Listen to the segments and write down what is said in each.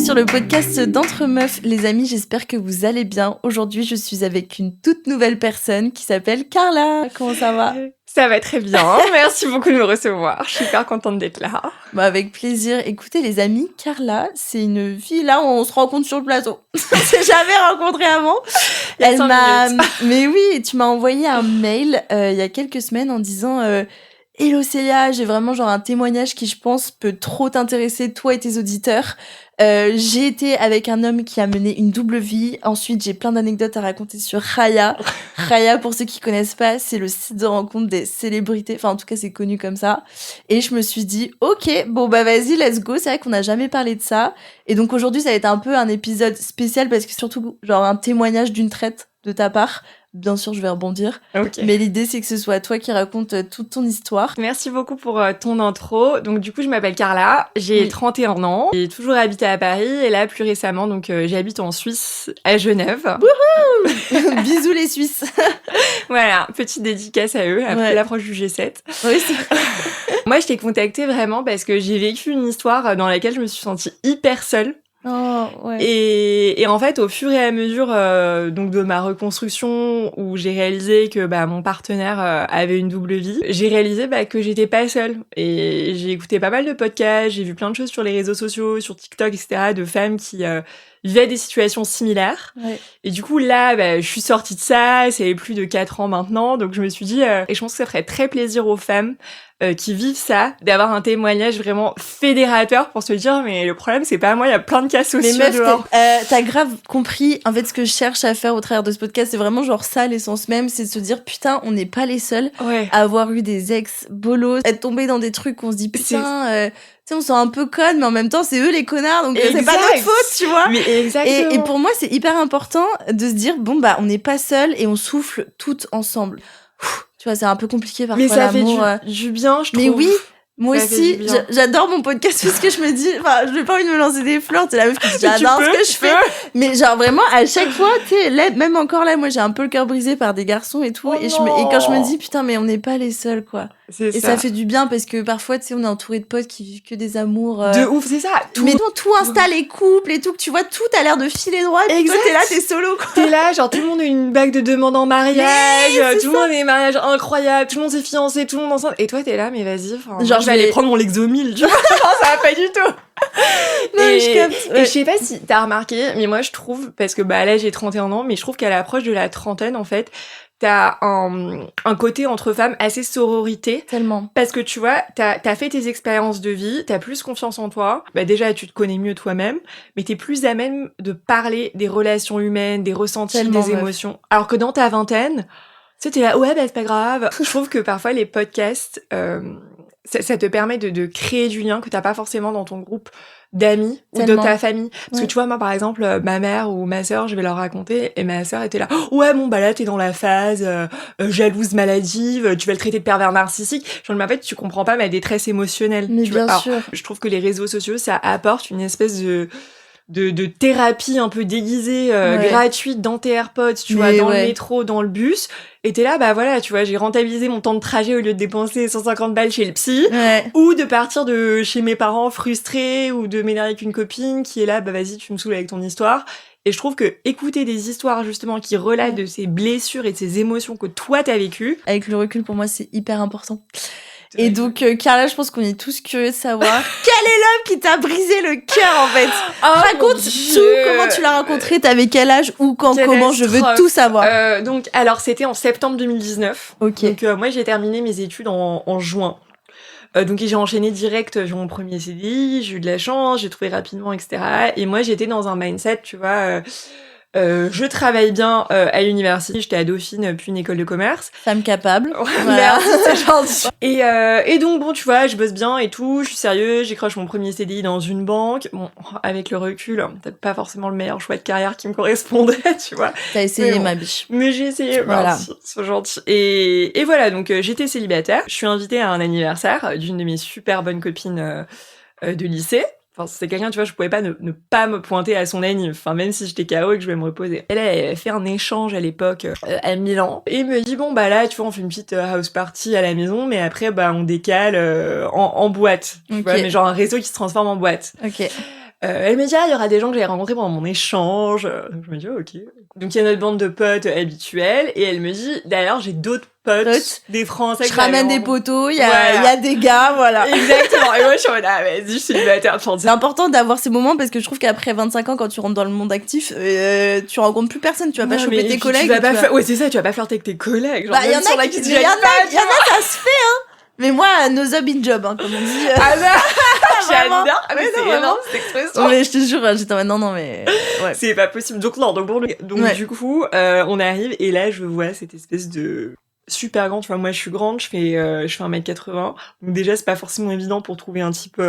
sur le podcast d'Entre Meufs. Les amis, j'espère que vous allez bien. Aujourd'hui, je suis avec une toute nouvelle personne qui s'appelle Carla. Comment ça va ? Ça va très bien. Merci beaucoup de me recevoir. Je suis hyper contente d'être là. Bah, avec plaisir. Écoutez, les amis, Carla, c'est une fille là où on se rencontre sur le plateau. On s'est jamais rencontrés avant. Elle m'a... Mais oui, tu m'as envoyé un mail il y a quelques semaines en disant... Hello Célia, j'ai vraiment genre un témoignage qui je pense peut trop t'intéresser, toi et tes auditeurs. J'ai été avec un homme qui a mené une double vie. Ensuite, j'ai plein d'anecdotes à raconter sur Raya. Raya, pour ceux qui connaissent pas, c'est le site de rencontre des célébrités. Enfin, en tout cas, c'est connu comme ça. Et je me suis dit, ok, bon bah vas-y, let's go. C'est vrai qu'on n'a jamais parlé de ça. Et donc aujourd'hui, ça va être un peu un épisode spécial parce que surtout genre un témoignage d'une traite de ta part. Bien sûr, je vais rebondir. Okay. Mais l'idée, c'est que ce soit toi qui raconte toute ton histoire. Merci beaucoup pour ton intro. Donc, du coup, je m'appelle Carla. J'ai 31 ans. J'ai toujours habité à Paris. Et là, plus récemment, donc, j'habite en Suisse, à Genève. Wouhou. Bisous les Suisses. Voilà, petite dédicace à eux après l'approche du G7. Oui, c'est vrai. Moi, je t'ai contactée vraiment parce que j'ai vécu une histoire dans laquelle je me suis sentie hyper seule. Oh, ouais. Et en fait, au fur et à mesure donc de ma reconstruction, où j'ai réalisé que mon partenaire avait une double vie, j'ai réalisé que j'étais pas seule. Et j'ai écouté pas mal de podcasts, j'ai vu plein de choses sur les réseaux sociaux, sur TikTok, etc., de femmes qui vivaient des situations similaires. Ouais. Et du coup, là, je suis sortie de ça, c'est plus de 4 ans maintenant, donc je me suis dit, et je pense que ça ferait très plaisir aux femmes qui vivent ça, d'avoir un témoignage vraiment fédérateur pour se dire, mais le problème, c'est pas moi, il y a plein de cas sociaux mais meuf, dehors. T'as grave compris, en fait, ce que je cherche à faire au travers de ce podcast, c'est vraiment genre ça, l'essence même, c'est de se dire, putain, on n'est pas les seuls à avoir eu des ex bolos, être tombés dans des trucs qu'on se dit, putain, tu sais, on se sent un peu conne, mais en même temps, c'est eux les connards, donc c'est pas notre faute, tu vois. Mais exactement. Et pour moi, c'est hyper important de se dire, bon, on n'est pas seuls et on souffle toutes ensemble. Tu vois, c'est un peu compliqué parfois, mais ça l'amour. fait du bien, je trouve. Mais oui, moi aussi, j'adore mon podcast parce que je me dis, enfin, je n'ai pas envie de me lancer des fleurs, c'est la meuf qui dit, j'adore ce que je fais. Mais genre vraiment, à chaque fois, tu sais, même encore là, moi j'ai un peu le cœur brisé par des garçons et tout. Et quand je me dis, putain, mais on n'est pas les seuls, quoi. Et ça fait du bien parce que parfois, tu sais, on est entouré de potes qui vivent que des amours. De ouf, c'est ça. Mais tout Insta, les couples et tout, que tu vois, tout a l'air de filer droit. Et toi, t'es là, t'es solo, quoi. T'es là, genre tout le monde a une bague de demande en mariage, tout le monde a des mariages incroyables, tout le monde s'est fiancé, tout le monde enceinte. Et toi, t'es là, mais vas-y, genre je vais aller prendre mon Lexomil, tu vois. Non, ça va pas du tout. Non, je capte. Et je sais pas si t'as remarqué, mais moi je trouve, parce que là j'ai 31 ans, mais je trouve qu'à l'approche de la trentaine, en fait, t'as un côté entre femmes assez sororité. Tellement. Parce que tu vois, t'as fait tes expériences de vie, t'as plus confiance en toi. Déjà, tu te connais mieux toi-même, mais t'es plus à même de parler des relations humaines, des ressentis, des émotions. Alors que dans ta vingtaine, tu sais, t'es là, c'est pas grave. Je trouve que parfois les podcasts, ça te permet de créer du lien que t'as pas forcément dans ton groupe d'amis ou de ta famille. Parce que tu vois, moi, par exemple, ma mère ou ma sœur, je vais leur raconter, et ma sœur était là, là, t'es dans la phase jalouse maladive, tu vas le traiter de pervers narcissique. Genre, mais en fait, tu comprends pas ma détresse émotionnelle. Mais bien sûr. Alors, je trouve que les réseaux sociaux, ça apporte une espèce de thérapie un peu déguisée, gratuite dans tes AirPods, tu vois, dans le métro, dans le bus. Et t'es là, voilà, tu vois, j'ai rentabilisé mon temps de trajet au lieu de dépenser 150 balles chez le psy, ou de partir de chez mes parents frustrés, ou de m'énerver avec une copine qui est là, vas-y, tu me saoules avec ton histoire. Et je trouve que écouter des histoires, justement, qui relatent de ces blessures et de ces émotions que toi t'as vécues. Avec le recul, pour moi, c'est hyper important. Et donc, Carla, je pense qu'on est tous curieux de savoir quel est l'homme qui t'a brisé le cœur, en fait. Raconte tout, comment tu l'as rencontré, t'avais quel âge, ou comment, je veux tout savoir. Alors, c'était en septembre 2019. Ok. Donc, moi, j'ai terminé mes études en juin. Donc, j'ai enchaîné direct, j'ai mon premier CDI, j'ai eu de la chance, j'ai trouvé rapidement, etc. Et moi, j'étais dans un mindset, tu vois... je travaille bien à l'université, j'étais à Dauphine, puis une école de commerce. Femme capable. Voilà. Merci, c'est gentil. Et donc, bon, tu vois, je bosse bien et tout, je suis sérieuse, j'écroche mon premier CDI dans une banque. Bon, avec le recul, peut-être pas forcément le meilleur choix de carrière qui me correspondait, tu vois. T'as essayé, ma biche. Mais j'ai essayé, merci, c'est gentil. Et voilà, donc j'étais célibataire. Je suis invitée à un anniversaire d'une de mes super bonnes copines de lycée. Enfin, c'est quelqu'un, tu vois, je pouvais pas ne pas me pointer à son anniv. Enfin, même si j'étais KO et que je vais me reposer. Elle a fait un échange à l'époque à Milan. Et me dit, là, tu vois, on fait une petite house party à la maison, mais après, on décale en boîte. Tu vois, mais genre un réseau qui se transforme en boîte. Ok. Elle me dit, il y aura des gens que j'avais rencontrés pendant mon échange. Donc je me dis, ok. Donc il y a notre bande de potes habituelle, et elle me dit, d'ailleurs, j'ai d'autres potes, des Français. Je ramène des poteaux, il y a des gars, voilà. Exactement. Et moi, je suis en mode, vas-y, je suis célibataire. C'est important d'avoir ces moments parce que je trouve qu'après 25 ans, quand tu rentres dans le monde actif, tu rencontres plus personne, tu vas pas choper tes collègues. Ouais, c'est ça, tu vas pas flirter avec tes collègues. Genre, il y en a, ça se fait, hein. Mais moi, no job in job, hein, comme on dit. Ah non, j'adore. Ah mais c'est énorme cette expression. Mais je te jure, j'étais en mode non, mais ouais. C'est pas possible. Donc non, donc du coup, on arrive et là je vois cette espèce de super grand. Tu vois, moi je suis grande, je fais 1m80. Donc déjà c'est pas forcément évident pour trouver un type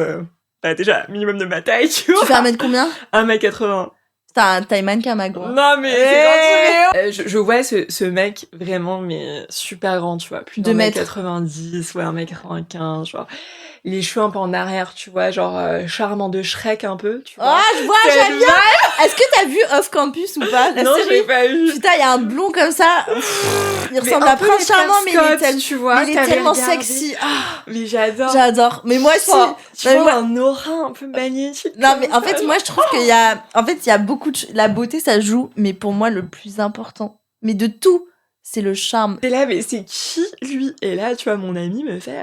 déjà minimum de ma taille, tu vois. Tu fais 1m combien? 1m80. T'as un taille mannequin, ma go. Non, mais c'est gentil. Je vois ce mec vraiment, mais super grand, tu vois. Plus de 1m90, ouais, 1m95, genre. Les cheveux un peu en arrière, tu vois, genre charmant de Shrek un peu, tu vois. Ah, je vois, j'aime bien. Est-ce que t'as vu Off Campus ou pas, la série? Non, je l'ai pas vu. Putain, il y a un blond comme ça. Il ressemble à Prince Charmant, mais il est tellement sexy. Ah, mais j'adore. J'adore. Mais moi aussi. Tu vois, un aura un peu magnétique. Non, mais en fait, moi, je trouve qu'il y a beaucoup de... La beauté, ça joue, mais pour moi, le plus important, mais de tout, c'est le charme. Et là, mais c'est qui, lui? Et là, tu vois, mon ami me fait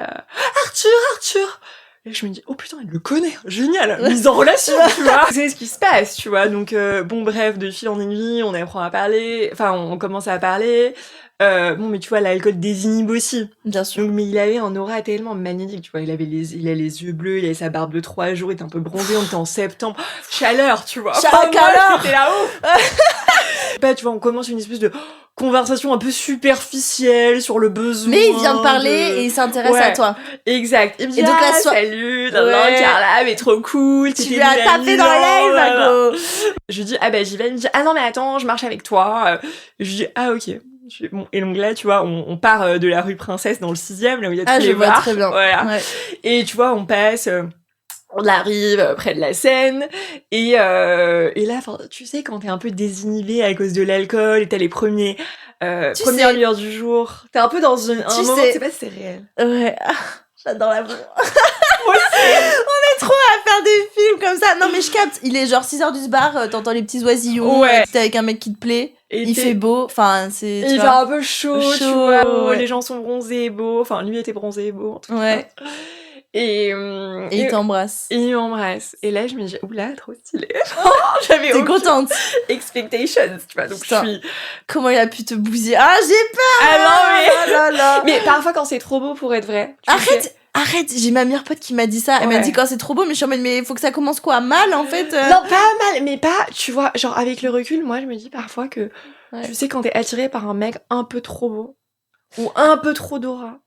Arthur! Et je me dis, oh putain, elle le connaît, génial, mise en relation, tu vois. C'est ce qui se passe, tu vois. Donc, bon, bref, de fil en aiguille, on apprend à parler, enfin, on commence à parler. Bon, mais tu vois, l'alcool désinhibe aussi. Bien sûr. Donc, mais il avait un aura tellement magnétique, tu vois. Il a les yeux bleus, il avait sa barbe de 3 jours, il était un peu bronzé, on était en septembre. Chaleur, tu vois. Chaleur! J'étais là-haut. Bah, tu vois, on commence une espèce de conversation un peu superficielle sur le besoin. Mais il vient de parler et il s'intéresse à toi. Exact. Il me dit, et donc, salut, Carla, mais trop cool. Tu lui as tapé dans l'œil, Mago. Je lui dis, j'y vais. Il me dit, non, mais attends, je marche avec toi. Je lui dis, ok. Bon, et donc là, tu vois, on part de la rue Princesse dans le 6e, là où il y a tous les bars. Très bien. Voilà. Ouais. Et tu vois, on passe... on arrive près de la Seine, et là, tu sais, quand t'es un peu désinhibé à cause de l'alcool, et t'as les premières lueurs du jour, t'es un peu dans un moment, je sais pas si c'est réel. Ouais, j'adore l'amour. Moi aussi. On est trop à faire des films comme ça. Non, mais je capte, il est genre 6h du bar, t'entends les petits oisillons, t'es avec un mec qui te plaît, il fait beau, enfin, c'est... Il fait un peu chaud, tu vois, les gens sont bronzés et beaux, enfin, lui était bronzé et beau, en tout cas. Ouais. Et il t'embrasse. Et il m'embrasse. Et là, je me dis, oula, trop stylé. T'es contente. Expectations, tu vois. Donc, putain, je suis... Comment il a pu te bousiller? Ah, j'ai peur! Ah non, mais... Mais parfois, quand c'est trop beau pour être vrai... Arrête, j'ai ma meilleure pote qui m'a dit ça. Elle m'a dit quand c'est trop beau, mais je suis en mode, mais faut que ça commence quoi? Mal, en fait? Non, pas mal, mais pas, tu vois, genre, avec le recul, moi, je me dis parfois que, tu sais, quand t'es attiré par un mec un peu trop beau, ou un peu trop d'aura,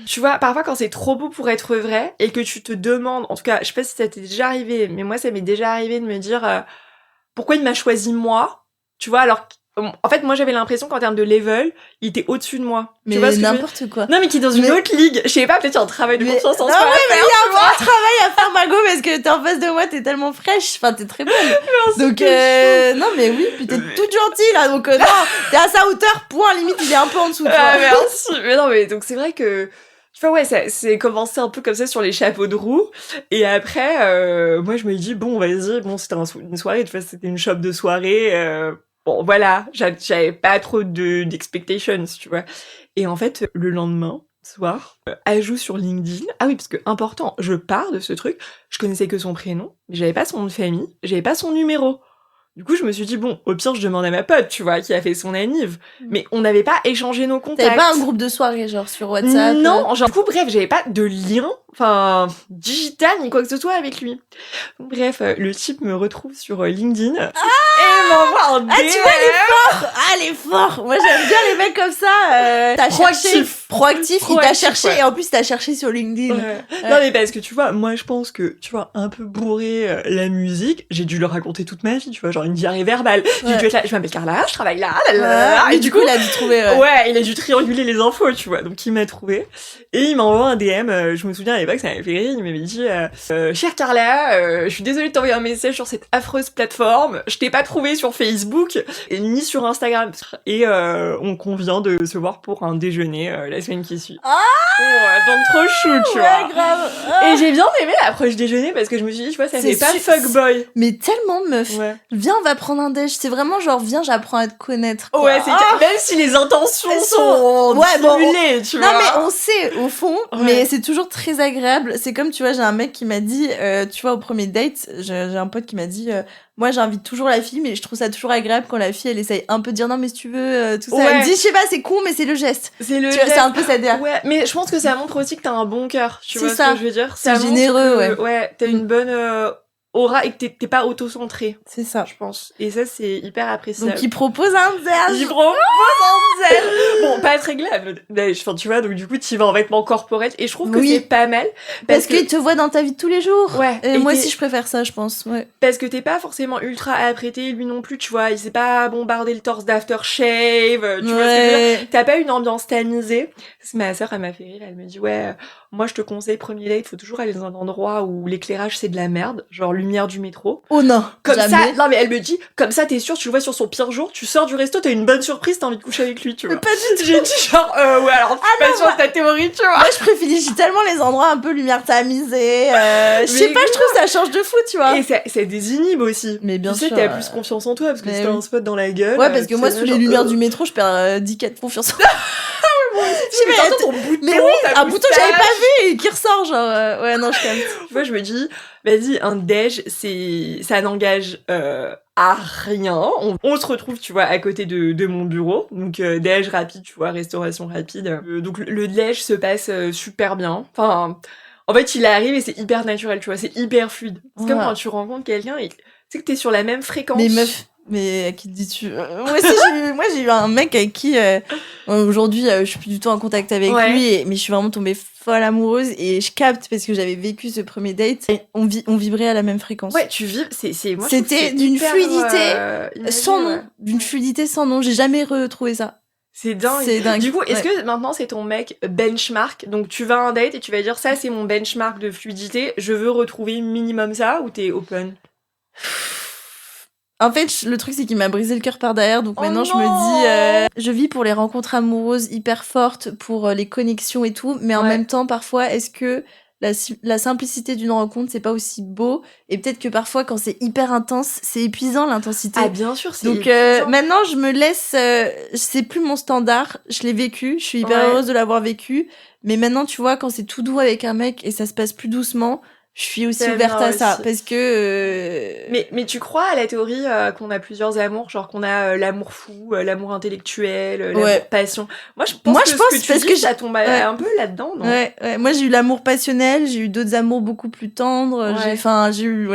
tu vois, parfois quand c'est trop beau pour être vrai et que tu te demandes, en tout cas, je sais pas si ça t'est déjà arrivé, mais moi ça m'est déjà arrivé de me dire pourquoi il m'a choisi moi, tu vois, alors en fait moi j'avais l'impression qu'en termes de level, il était au-dessus de moi. Mais tu vois n'importe quoi. Non mais qui est dans une autre ligue, je sais pas, peut-être il y a un travail de confiance en soi. Non mais il y a un travail à faire, Margot, parce que t'es en face de moi, t'es tellement fraîche, enfin t'es très belle. Donc non mais oui, puis t'es toute gentille là, donc non, t'es à sa hauteur, point, limite il est un peu en dessous. Merci. Mais non mais donc c'est vrai que tu vois, ça c'est commencé un peu comme ça sur les chapeaux de roue. Et après, moi je me dis bon vas-y, bon c'était une soirée, tu vois, c'était une shop de soirée. Bon voilà, j'avais pas trop d'expectations, tu vois. Et en fait, le lendemain soir, ajout sur LinkedIn. Ah oui, parce que important, je pars de ce truc. Je connaissais que son prénom, mais j'avais pas son nom de famille, j'avais pas son numéro. Du coup, je me suis dit, bon, au pire, je demande à ma pote, tu vois, qui a fait son anniv. Mais on n'avait pas échangé nos contacts. T'avais pas un groupe de soirée, genre, sur WhatsApp? Non, genre, du coup, bref, j'avais pas de lien, enfin, digital, ni quoi que ce soit avec lui. Donc, bref, le type me retrouve sur LinkedIn. Et m'envoie un DM. Ah, tu vois, il est fort! Ah, il est fort! Moi, j'aime bien les mecs comme ça. T'as proactif, il t'a cherché, et en plus, t'as cherché sur LinkedIn. Non, mais parce que, tu vois, moi, je pense que, tu vois, un peu bourré la musique, j'ai dû leur raconter toute ma vie, tu vois, genre une diarrhée verbale. J'ai dû être là, je m'appelle Carla, je travaille là, et du coup, il a dû trouver... Ouais, il a dû trianguler les infos, tu vois. Donc, il m'a trouvé. Et il m'a envoyé un DM, je me souviens, l'époque, ça m'avait fait rire. Il m'avait dit chère Carla, je suis désolée de t'envoyer un message sur cette affreuse plateforme. Je t'ai pas trouvé sur Facebook ni sur Instagram. Et on convient de se voir pour un déjeuner la semaine qui suit. Ah ouais, donc trop chou, tu vois. Grave. Et j'ai bien aimé l'approche déjeuner parce que je me suis dit, tu vois, ça fait pas fuckboy. Mais tellement meuf. Ouais. Viens, on va prendre un déj. C'est vraiment genre, viens, j'apprends à te connaître. Quoi. Ouais, c'est même si les intentions sont dissimulées, tu vois. Non, mais on sait au fond, mais c'est toujours très agréable. C'est comme, tu vois, j'ai un mec qui m'a dit, tu vois, au premier date, j'ai un pote qui m'a dit, moi, j'invite toujours la fille, mais je trouve ça toujours agréable quand la fille, elle essaye un peu de dire non, mais si tu veux, tout ça. Ouais. Elle me dit, je sais pas, c'est con, mais c'est le geste. C'est le geste. C'est un peu ça dire. Ouais, mais je pense que ça montre aussi que t'as un bon cœur. Tu vois ce que je veux dire? C'est généreux, ouais, t'as une bonne aura et que t'es pas auto-centré. C'est ça. Je pense. Et ça, c'est hyper appréciable. Donc, il propose un déj. Il propose un déj. Bon, pas très agréable. Enfin, tu vois, donc du coup, tu vas en vêtements corporels et je trouve que c'est pas mal. Parce qu'il te voit dans ta vie de tous les jours. Ouais. Et moi aussi, je préfère ça, je pense. Ouais. Parce que t'es pas forcément ultra apprêté, lui non plus, tu vois. Il s'est pas bombardé le torse d'aftershave. Tu vois ce que je veux dire. T'as pas une ambiance tamisée. Ma sœur, elle m'a fait rire. Elle me dit, ouais, moi, je te conseille, premier date, faut toujours aller dans un endroit où l'éclairage, c'est de la merde. Genre, lumière du métro. Oh non, comme jamais. Ça, non mais elle me dit, comme ça t'es sûre, tu le vois sur son pire jour, tu sors du resto, t'as une bonne surprise, t'as envie de coucher avec lui, tu vois. Mais pas du tout. J'ai dit genre, ouais alors tu pas sur ta théorie, tu vois. Moi je privilégie tellement les endroits un peu lumière tamisée, je sais pas, je trouve ça change de fou, tu vois. Et ça désinhibe aussi. Mais bien sûr. Tu sais, t'as plus confiance en toi, parce que si t'as un spot dans la gueule. Ouais, parce que moi sous les lumières du métro, je perds 10 4 confiance en moi. Mais oui, un bouton que j'avais pas vu et qui ressort, genre, ouais, non, je calme. Tu vois, je me dis, vas-y, un déj, ça n'engage à rien. On se retrouve, tu vois, à côté de mon bureau. Donc, déj rapide, tu vois, restauration rapide. Donc, le déj se passe super bien. Enfin, en fait, il arrive et c'est hyper naturel, tu vois, c'est hyper fluide. C'est comme quand tu rencontres quelqu'un et tu sais que t'es sur la même fréquence. Mais meuf, mais à qui te dis-tu moi aussi, j'ai eu un mec avec qui aujourd'hui je suis plus du tout en contact avec lui, mais je suis vraiment tombée folle amoureuse et je capte parce que j'avais vécu ce premier date. On vibrait à la même fréquence. Ouais, tu vibres. Moi, c'était d'une fluidité sans nom, d'une fluidité sans nom. J'ai jamais retrouvé ça. C'est dingue. Du coup, est-ce que maintenant c'est ton mec benchmark? Donc tu vas à un date et tu vas dire ça, c'est mon benchmark de fluidité. Je veux retrouver minimum ça, ou t'es open? En fait, le truc, c'est qu'il m'a brisé le cœur par derrière. Donc maintenant, je me dis, je vis pour les rencontres amoureuses hyper fortes, pour les connexions et tout. Mais en même temps, parfois, est-ce que la simplicité d'une rencontre, c'est pas aussi beau? Et peut-être que parfois, quand c'est hyper intense, c'est épuisant, l'intensité. Ah, bien sûr, c'est donc maintenant, je me laisse... c'est plus mon standard. Je l'ai vécu. Je suis hyper heureuse de l'avoir vécu. Mais maintenant, tu vois, quand c'est tout doux avec un mec et ça se passe plus doucement... Je suis aussi ouverte à ça, parce que... Mais tu crois à la théorie qu'on a plusieurs amours, genre qu'on a l'amour fou, l'amour intellectuel, l'amour passion. Moi, je pense que ce que tu dis, ça tombe un peu là-dedans, non? Ouais. Moi, j'ai eu l'amour passionnel, j'ai eu d'autres amours beaucoup plus tendres, j'ai eu...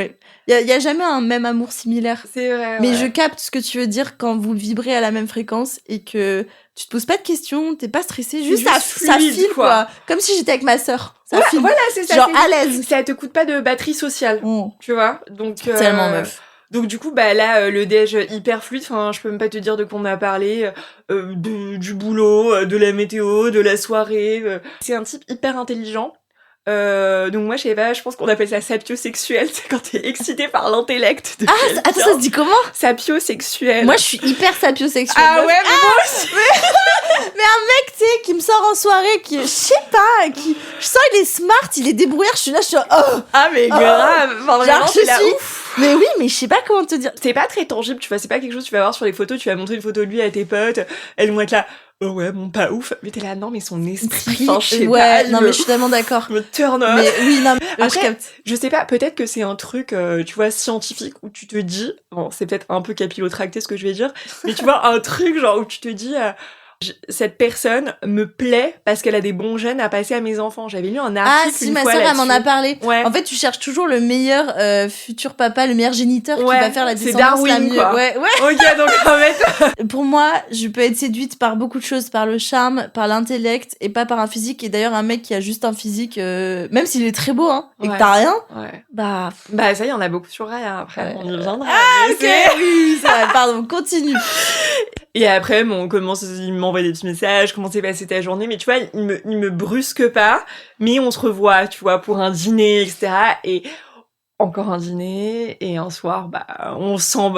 Il y a jamais un même amour similaire. C'est vrai, mais je capte ce que tu veux dire quand vous vibrez à la même fréquence et que tu te poses pas de questions, t'es pas stressé, juste ça file, quoi. Comme si j'étais avec ma sœur. Ça file. Voilà, c'est ça. Genre à l'aise. Ça te coûte pas de batterie sociale, tu vois. Donc tellement meuf. Donc du coup, bah là, le déj hyper fluide. Enfin, je peux même pas te dire de quoi on a parlé, du boulot, de la météo, de la soirée. C'est un type hyper intelligent. Donc moi, je sais pas, je pense qu'on appelle ça sapiosexuel, c'est quand t'es excité par l'intellect de quelqu'un. Attends, ça se dit comment? Sapiosexuel. Moi, je suis hyper sapiosexuelle. Ah ouais, mais moi aussi. Mais un mec, tu sais, qui me sort en soirée, qui, je sais pas, je sens il est smart, il est débrouillard, je suis là, je suis oh. Ah mais grave, enfin, vraiment, c'est la ouf. Mais oui, mais je sais pas comment te dire. C'est pas très tangible, tu vois, c'est pas quelque chose que tu vas voir sur les photos, tu vas montrer une photo de lui à tes potes, elles vont être là, oh ouais, bon, pas ouf. Mais t'es là, non, mais son esprit, enfin, je sais pas. Non, mais je suis tellement d'accord. Me turn on. Mais oui, non, mais après, je sais pas, peut-être que c'est un truc, tu vois, scientifique, où tu te dis, bon, c'est peut-être un peu capillotracté ce que je vais dire, mais tu vois, un truc genre où tu te dis, cette personne me plaît parce qu'elle a des bons gènes à passer à mes enfants. J'avais lu un article une fois là-dessus. Ah si, ma sœur, elle m'en a parlé. Ouais. En fait, tu cherches toujours le meilleur futur papa, le meilleur géniteur qui va faire la descendance Darwin, la mieux. Quoi. Ouais. Ok, donc en fait... Pour moi, je peux être séduite par beaucoup de choses, par le charme, par l'intellect et pas par un physique. Et d'ailleurs, un mec qui a juste un physique, même s'il est très beau, hein, et que t'as rien, bah ça y est, on a beaucoup sur Ray, hein, après, on y reviendra. Ah ok, oui, ça va, pardon, continue. Et après, bon, il m'envoie des petits messages, comment s'est passée ta journée, mais tu vois, il me brusque pas, mais on se revoit, tu vois, pour un dîner, etc. Et encore un dîner, et un soir,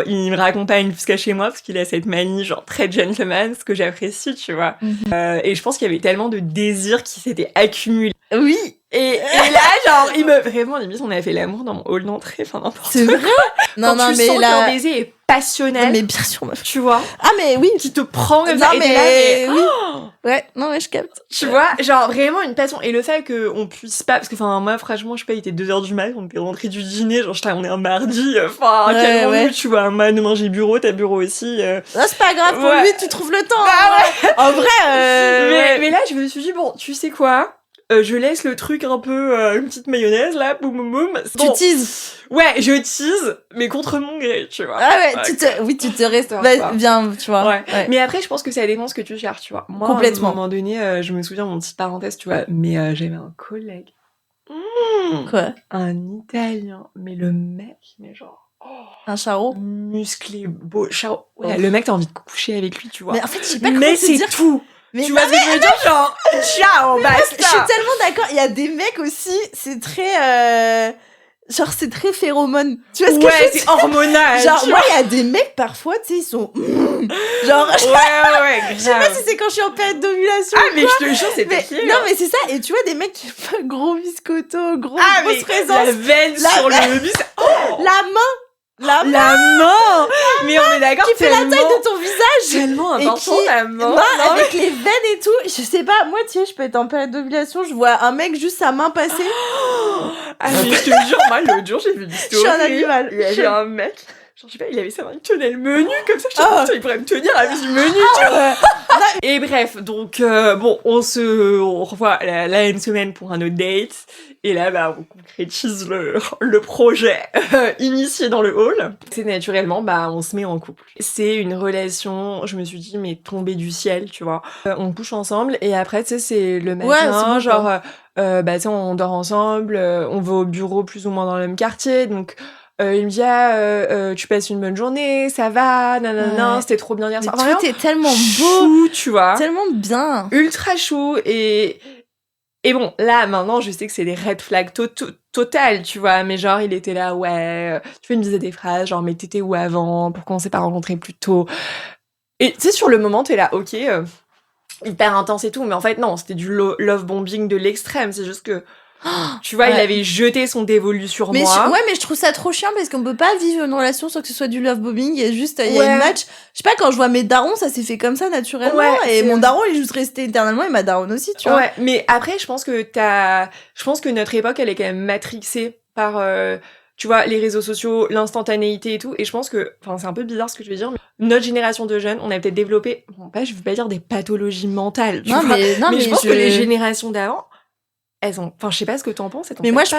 il me raccompagne jusqu'à chez moi, parce qu'il a cette manie, genre, très gentleman, ce que j'apprécie, tu vois. Et je pense qu'il y avait tellement de désirs qui s'étaient accumulés. Oui. Et là, genre, vraiment, limite, on avait fait l'amour dans mon hall d'entrée, enfin, n'importe quoi. C'est vrai? Non, mais tu sens qu'un baiser est passionnel. Mais bien sûr, meuf. Tu vois? Ah, mais oui. Qui te prend comme ça, et t'es là, mais... oui. Ouais, non, mais je capte. Tu vois? Genre, vraiment une passion. Et le fait qu'on puisse pas, parce que, enfin, moi, franchement, je sais pas, il était 2h du mat, on était rentrés du dîner, genre, on est un mardi, enfin, quel moment, tu vois, moi, demain, j'ai bureau, t'as bureau aussi. Non, c'est pas grave, pour lui, tu trouves le temps. Hein. En vrai, mais là, je me suis dit, bon, tu sais quoi? Je laisse le truc un peu, une petite mayonnaise, là, boum, boum, boum. Bon. Tu teases. Ouais, je tease, mais contre mon gré, tu vois. Ah ouais, tu te restes bien, tu vois. Ouais. Mais après, je pense que ça dépend ce que tu cherches, tu vois. Moi, complètement. À un moment donné, je me souviens, mon petite parenthèse, tu vois, mais j'avais un collègue. Quoi? Un Italien. Mais le mec, mais genre... un charreau? Musclé, beau, charreau. Ouais, le mec, t'as envie de coucher avec lui, tu vois. Mais en fait, je sais pas comment mais c'est tout. Mais tu vois ce que je veux dire, genre, ciao, basta. Je suis tellement d'accord. Il y a des mecs aussi, c'est très... genre, c'est très phéromone. Tu vois ce que je veux dire? Ouais, c'est hormonal. Genre, moi, il y a des mecs, parfois, tu sais, ils sont... genre... Ouais, je sais pas si c'est quand je suis en période d'ovulation. Ah, mais je te jure, c'est terrible. Non, mais c'est ça. Et tu vois, des mecs qui font gros biscotto, grosse présence. La veine sur le bus. La main. La main. Mais on est d'accord, qui fait la taille de ton visage. Tellement important, la main. Avec les veines et tout. Je sais pas, moi, tu sais, je peux être en période d'ovulation, je vois un mec juste sa main passer. Ah, mais je te jure, moi, l'autre jour, j'ai vu une story. Je suis un animal. Il y avait un mec, genre, je sais pas, il avait sa main, il tenait le menu, comme ça, je te dis, il pourrait me tenir la mise du menu, tu vois. Et bref, donc, bon, on revoit la une semaine pour un autre date. Et là, on concrétise le projet initié dans le hall. C'est naturellement, on se met en couple. C'est une relation, je me suis dit, mais tombée du ciel, tu vois. On couche ensemble et après, tu sais, c'est le matin, bon, genre, tu sais, on dort ensemble, on va au bureau plus ou moins dans le même quartier, donc... il me dit tu passes une bonne journée, ça va, nanana, c'était trop bien hier soir. Tout est tellement beau, chou, tu vois. Tellement bien. Ultra chou et bon, là, maintenant, je sais que c'est des red flags totales, tu vois, mais genre, il était là, ouais, tu vois, il me disait des phrases, genre, mais t'étais où avant, pourquoi on s'est pas rencontrés plus tôt? Et tu sais, sur le moment, t'es là, ok, hyper intense et tout, mais en fait, non, c'était du love bombing de l'extrême, c'est juste que, tu vois, il avait jeté son dévolu sur moi. Mais je trouve ça trop chiant parce qu'on peut pas vivre une relation sans que ce soit du love bombing. Il y a juste, il y a une match. Je sais pas, quand je vois mes darons, ça s'est fait comme ça naturellement. Et mon daron, il est juste resté éternellement et ma daronne aussi, tu vois. Ouais, mais après, je pense que notre époque, elle est quand même matrixée par, tu vois, les réseaux sociaux, l'instantanéité et tout. Et je pense que, enfin, c'est un peu bizarre ce que je veux dire, mais notre génération de jeunes, on a peut-être développé, je veux pas dire des pathologies mentales, tu vois. Mais je pense que les générations d'avant, elles ont, enfin, je sais pas ce que t'en penses. Mais moi, je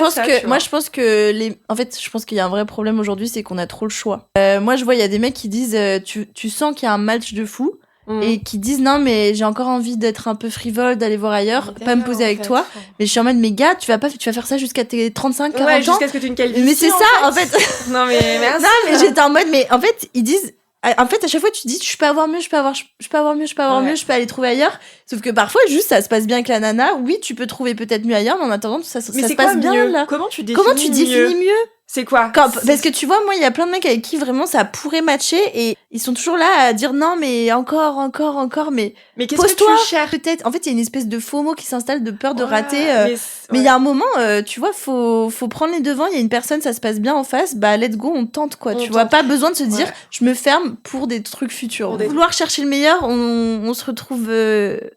pense qu'il y a un vrai problème aujourd'hui, c'est qu'on a trop le choix. Moi, je vois, il y a des mecs qui disent, tu sens qu'il y a un match de fou, et qui disent, non, mais j'ai encore envie d'être un peu frivole, d'aller voir ailleurs, pas me poser avec toi. Mais je suis en mode, mais gars, tu vas faire ça jusqu'à tes 35, 40 ans. Jusqu'à ce que tu aies une calvitie. Mais c'est ça, en fait. Non, mais merci. Non, mais j'étais en mode, mais en fait, ils disent, en fait, à chaque fois, tu te dis, je peux avoir mieux, je peux aller trouver ailleurs. Sauf que parfois, juste, ça se passe bien avec la nana. Oui, tu peux trouver peut-être mieux ailleurs, mais en attendant, ça se passe bien, là. Comment tu définis mieux? C'est quoi? Parce que tu vois, moi, il y a plein de mecs avec qui vraiment ça pourrait matcher et ils sont toujours là à dire non, mais encore, mais qu'est-ce que tu cherches? Peut-être, en fait, il y a une espèce de FOMO qui s'installe de peur de rater. Mais il y a un moment, tu vois, faut prendre les devants. Il y a une personne, ça se passe bien en face, let's go, on tente, quoi. Tu vois, pas besoin de se dire, je me ferme pour des trucs futurs. Vouloir chercher le meilleur, on se retrouve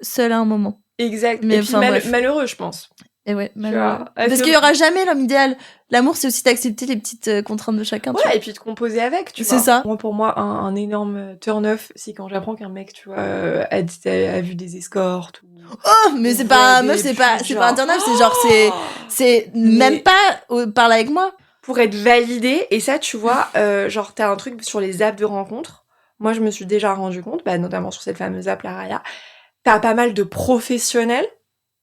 seul à un moment. Exact. Mais et puis malheureux, je pense. Et ouais, malheureux. Parce qu'il y aura jamais l'homme idéal. L'amour, c'est aussi d'accepter les petites contraintes de chacun. Ouais, et puis de composer avec, tu vois. C'est ça. Moi, pour moi, un énorme turn-off, c'est quand j'apprends qu'un mec, tu vois, a vu des escortes. Oh, mais c'est pas, meuf, c'est pas un turn-off, c'est genre, c'est même pas parle avec moi. Pour être validé, et ça, tu vois, genre, t'as un truc sur les apps de rencontres. Moi, je me suis déjà rendu compte, notamment sur cette fameuse app, la Raya, t'as pas mal de professionnels